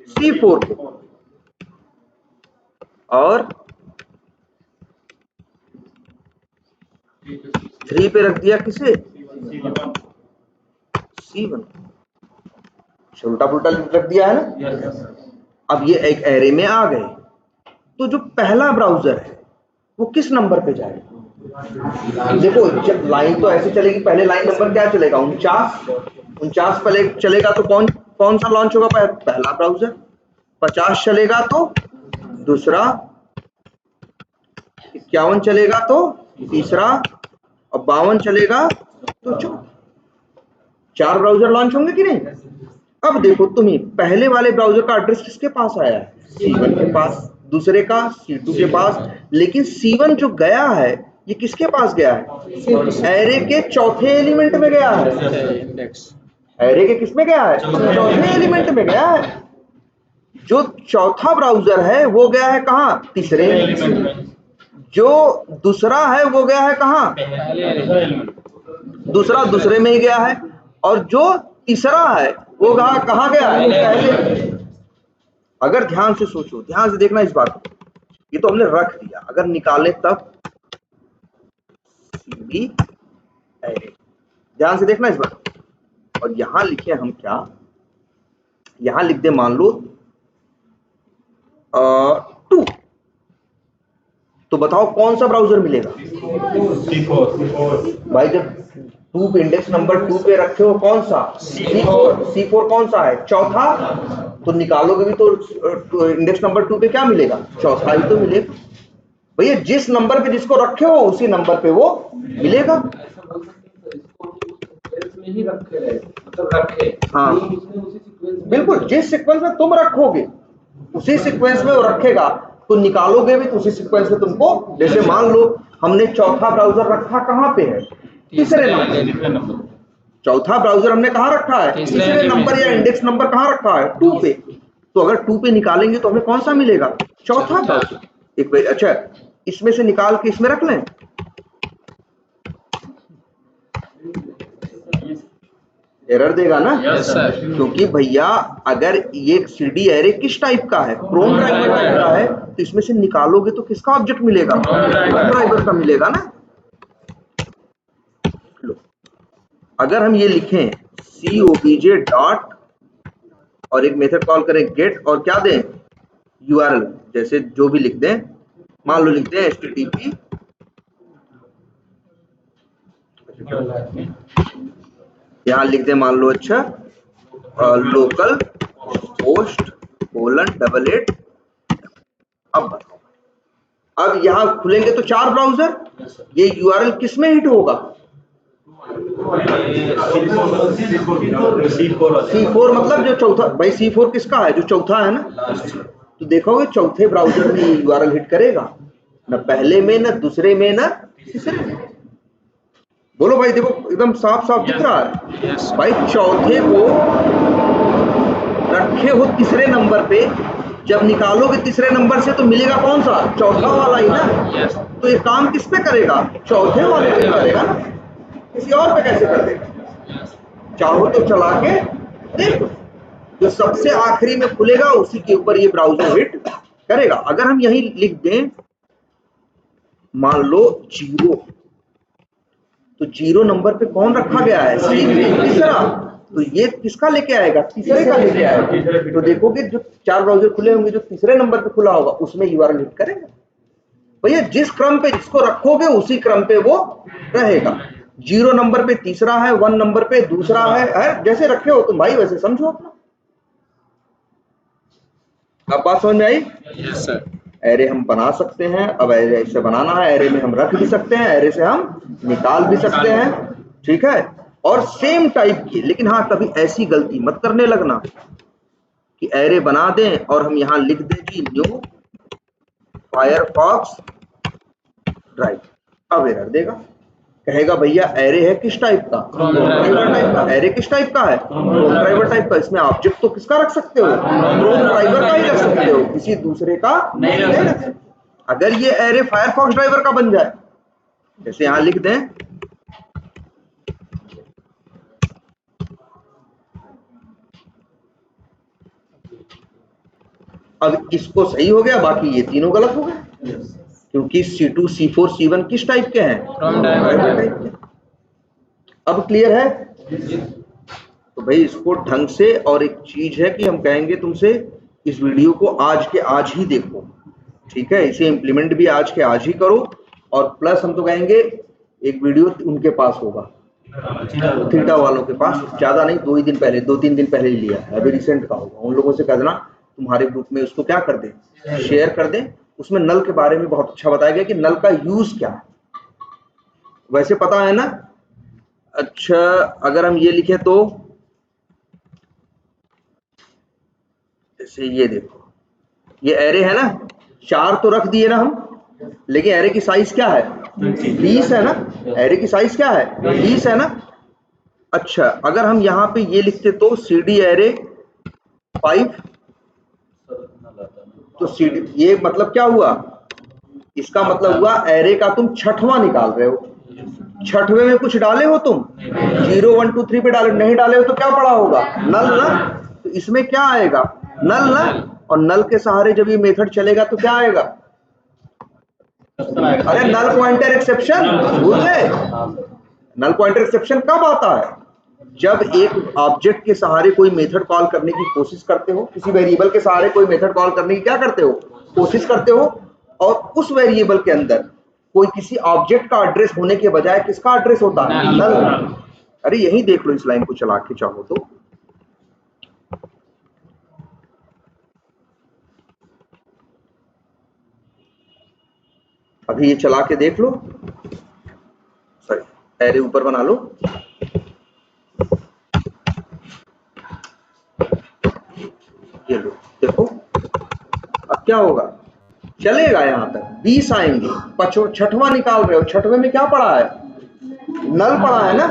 C4 को, और 3 पे रख दिया किसे, C1 को, उल्टा पुल्टा रख दिया है ना। अब ये एक एरे में आ गए, तो जो पहला ब्राउजर है वो किस नंबर पे जाएगा, देखो जब लाइन तो ऐसे चलेगी, पहले लाइन नंबर क्या चलेगा, 49 पहले चलेगा तो कौन सा लॉन्च होगा, पहला ब्राउजर, 50 चलेगा तो दूसरा, 51 चलेगा तो तीसरा, और 52 चलेगा तो चौथा। 4 ब्राउजर लॉन्च होंगे कि नहीं। अब देखो तुम्हें पहले वाले ब्राउजर का एड्रेस किसके पास आया है, C1 के पास, दूसरे का C2 के पास, लेकिन C1 जो गया है ये किसके पास गया है, एरे के चौथे एलिमेंट में गया है, एरे के किसमें गया है, चौथे एलिमेंट में गया है। जो चौथा ब्राउजर है वो गया है कहाँ, तीसरे, जो दूसरा है वो गया है कहाँ, दूसरा दूसरे में ही गया है, और जो तीसरा है वो कहाँ गया है, पहले। अगर ध्यान से सोचो, ध्यान से देखना इस बात को, ये तो हमने रख दिया, अगर निकाले तब भी एरे, ध्यान से देखना इस बात को। और यहां लिखे हम क्या, यहां लिख दे मान लो 2, तो बताओ कौन सा ब्राउजर मिलेगा, भाई जब 2 पे इंडेक्स नंबर 2 पे रखे हो, कौन सा, C4 कौन सा है, चौथा, तो निकालोगे भी तो इंडेक्स नंबर 2 पे क्या मिलेगा, चौथा ही तो मिलेगा। भैया जिस नंबर पे जिसको रखे हो उसी नंबर पे वो मिलेगा। हाँ बिल्कुल, जिस सीक्वेंस में तुम रखोगे उसी सीक्वेंस में वो रखेगा, तो निकालोगे भी तो उसी सीक्वेंस में तुमको, जैसे मान लो हमने चौथा ब्राउजर रखा कहाँ पे है, तीसरे नंबर, चौथा ब्राउजर हमने कहाँ रखा है, तीसरे नंबर, या इंडेक्स नंबर कहाँ रखा है, 2 पे, तो अगर 2 पे निकालेंगे तो हमें कौन सा मिलेगा, चौथा ब्राउजर। एक अच्छा इसमें से निकाल के इसमें रख लें, एरर देगा ना, क्योंकि भैया अगर ये CD एरे किस टाइप का है, क्रोम ड्राइवर टाइप का है, तो इसमें से निकालोगे तो किसका ऑब्जेक्ट मिलेगा, क्रोम ड्राइवर का मिलेगा ना। लो अगर हम ये लिखें COBJ डॉट और एक मेथड कॉल करें गेट, और क्या दें URL, जैसे जो भी लिख दें, मान लो लिख दें HTTP, यहाँ लिख दें मान लो अच्छा लोकल होस्ट :88। अब बताओ, अब यहाँ खुलेंगे तो 4 ब्राउजर, ये URL किस में हिट होगा, C4 मतलब जो चौथा, भाई C4 किसका है, जो चौथा है ना, तो देखोगे चौथे ब्राउजर में ये URL हिट करेगा, ना पहले में, ना दूसरे में, ना तीसरे में। बोलो भाई, देखो एकदम साफ साफ दिख रहा है। भाई चौथे को रखे हो तीसरे नंबर पे, जब निकालोगे तीसरे नंबर से तो मिलेगा कौन सा, चौथा वाला ही ना, तो ये काम किस पे करेगा, चौथे वाले पे करेगा ना, किसी और पे कैसे कर देगा। चाहो तो चला के देखो, जो सबसे आखिरी में खुलेगा उसी के ऊपर ये ब्राउजर हिट करेगा। अगर हम यही लिख दें मान लो 0, तो 0 नंबर पे कौन रखा गया है, तीसरा, तो ये किसका लेके आएगा, तीसरे का लेके आएगा। तो देखोगे जो 4 ब्राउजर खुले होंगे, जो तीसरे नंबर पे खुला होगा उसमें URL हिट करेगा। भैया जिस क्रम पे जिसको रखोगे उसी क्रम पे वो रहेगा। 0 नंबर पे तीसरा है, 1 नंबर पे दूसरा है, जैसे रखे हो तुम भाई वैसे समझो अपना। अब बात समझ में आई। Yes sir. एरे हम बना सकते हैं, अब एरे से बनाना है, एरे में हम रख भी सकते हैं, एरे से हम निकाल भी सकते हैं, ठीक है। और सेम टाइप की, लेकिन हाँ कभी ऐसी गलती मत करने लगना कि एरे बना दें और हम यहाँ लिख दें कि न्यू फायरफॉक्स ड्राइव, अब एरर देगा। कहेगा भैया एरे है किस टाइप का, ड्राइवर टाइप का। एरे किस टाइप का है, ड्राइवर टाइप का। इसमें ऑब्जेक्ट तो किसका रख सकते हो, ड्राइवर का ही रख सकते हो, किसी दूसरे का नहीं रख सकते। अगर ये एरे फायरफॉक्स ड्राइवर का बन जाए, जैसे यहां लिख दें अब इसको सही हो गया, बाकी ये तीनों गलत हो गए, क्योंकि C2, C4, C1 किस टाइप के हैं, ड्राइवर टाइप के। अब क्लियर है? तो भाई इसको ढंग से, और एक चीज है कि हम कहेंगे तुमसे इस वीडियो को आज के आज ही देखो, ठीक है, इसे इम्प्लीमेंट भी आज के आज ही करो। और प्लस हम तो कहेंगे एक वीडियो उनके पास होगा, थीटा वालों के पास, ज्यादा नहीं, 2-3 दिन पहले ही लिया है, अभी रिसेंट का होगा। उन लोगों से कह देना तुम्हारे ग्रुप में उसको क्या कर दें, शेयर कर दें। उसमें नल के बारे में बहुत अच्छा बताया गया कि नल का यूज क्या है, वैसे पता है ना। अच्छा, अगर हम ये लिखे तो जैसे ये देखो, ये एरे है ना, 4 तो रख दिए ना हम, लेकिन एरे की साइज क्या है, 20 है ना। एरे की साइज क्या है, 20 है ना। अच्छा, अगर हम यहाँ पे ये लिखते तो CD एरे 5, तो CD ये मतलब क्या हुआ, इसका मतलब हुआ एरे का तुम छठवां निकाल रहे हो। छठवें में कुछ डाले हो तुम, 0 1 2 3 पे डाले, नहीं डाले हो तो क्या पड़ा होगा, नल ना। तो इसमें क्या आएगा, नल ना। और नल के सहारे जब ये मेथड चलेगा तो क्या आएगा, अरे नल पॉइंटर एक्सेप्शन, भूल गए। नल पॉइंटर एक्सेप्शन कब आता है, जब एक ऑब्जेक्ट के सहारे कोई मेथड कॉल करने की कोशिश करते हो, किसी वेरिएबल के सहारे कोई मेथड कॉल करने की क्या करते हो, कोशिश करते हो, और उस वेरिएबल के अंदर कोई किसी ऑब्जेक्ट का एड्रेस होने के बजाय किसका एड्रेस होता है, नल। अरे यही देख लो, इस लाइन को चला के चाहो तो, अभी ये चला के देख लो, सॉरी एरे ऊपर बना लो, ये लो देखो, अब क्या होगा, चलेगा यहां तक 20 आएंगे, छठवां निकाल रहे हो, छठवें में क्या पड़ा है, नल पड़ा है ना।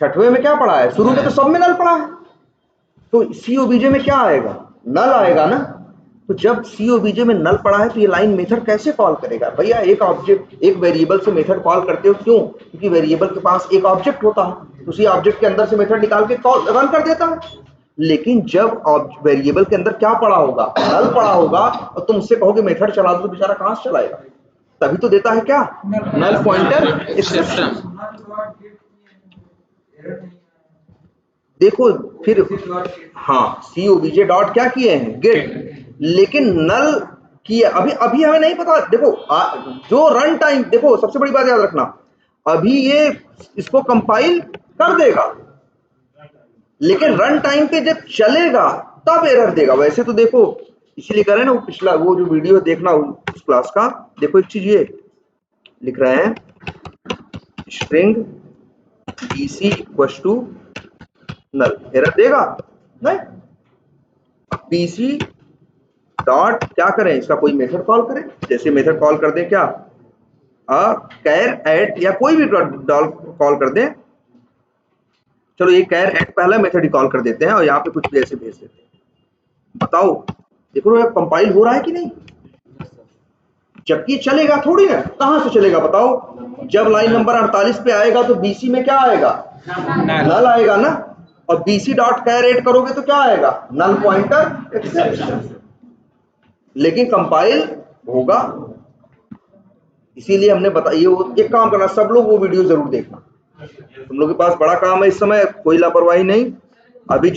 छठवें में क्या पड़ा है, शुरू में तो सब में नल पड़ा है, तो COBJ में क्या आएगा, नल आएगा ना। तो जब COBJ में नल पड़ा है तो ये लाइन मेथड कैसे कॉल करेगा, भैया एक ऑब्जेक्ट, एक वेरिएबल से मेथड कॉल करते हो, क्यों, क्योंकि वेरिएबल के पास एक ऑब्जेक्ट होता है, उसी ऑब्जेक्ट के अंदर से मेथड निकाल के कॉल रन कर देता है। लेकिन जब वेरिएबल के अंदर क्या पड़ा होगा, नल पड़ा होगा, और तुम उससे कहोगे मेथड चला दो, तो बेचारा कहां से चलाएगा, तभी तो देता है क्या, नल पॉइंटर एक्सेप्शन। देखो फिर, हाँ COBJ डॉट क्या किए हैं, गेट, लेकिन नल की अभी हमें नहीं पता। देखो जो रन टाइम, देखो सबसे बड़ी बात याद रखना, अभी ये इसको कंपाइल कर देगा, लेकिन रन टाइम पे जब चलेगा तब एरर देगा। वैसे तो देखो, इसीलिए करें ना, वो पिछला वो जो वीडियो देखना उस क्लास का, देखो एक चीज ये लिख रहे हैं, string BC equals to null, error देगा नहीं। BC डॉट क्या करें, इसका कोई मेथड कॉल करें, जैसे मेथड कॉल कर दें क्या, कैर ऐड या कोई भी कॉल कर दें। चलो ये कैर ऐड पहला मेथड ही कॉल कर देते हैं, और यहाँ पे कुछ भी ऐसे भेज देते हैं। बताओ देखो यार कंपाइल हो रहा है कि नहीं, जबकि चलेगा थोड़ी ना, कहां से चलेगा बताओ, जब लाइन नंबर 48 पे आएगा तो BC में क्या आएगा, नल आएगा ना। और BC डॉट कैर ऐड करोगे तो क्या आएगा, नल पॉइंटर एक्सेप्शन, लेकिन कंपाइल होगा। इसीलिए हमने बताया, एक काम करना, सब लोग वो वीडियो जरूर देखना, तुम लोग के पास बड़ा काम है इस समय, कोई लापरवाही नहीं। अभी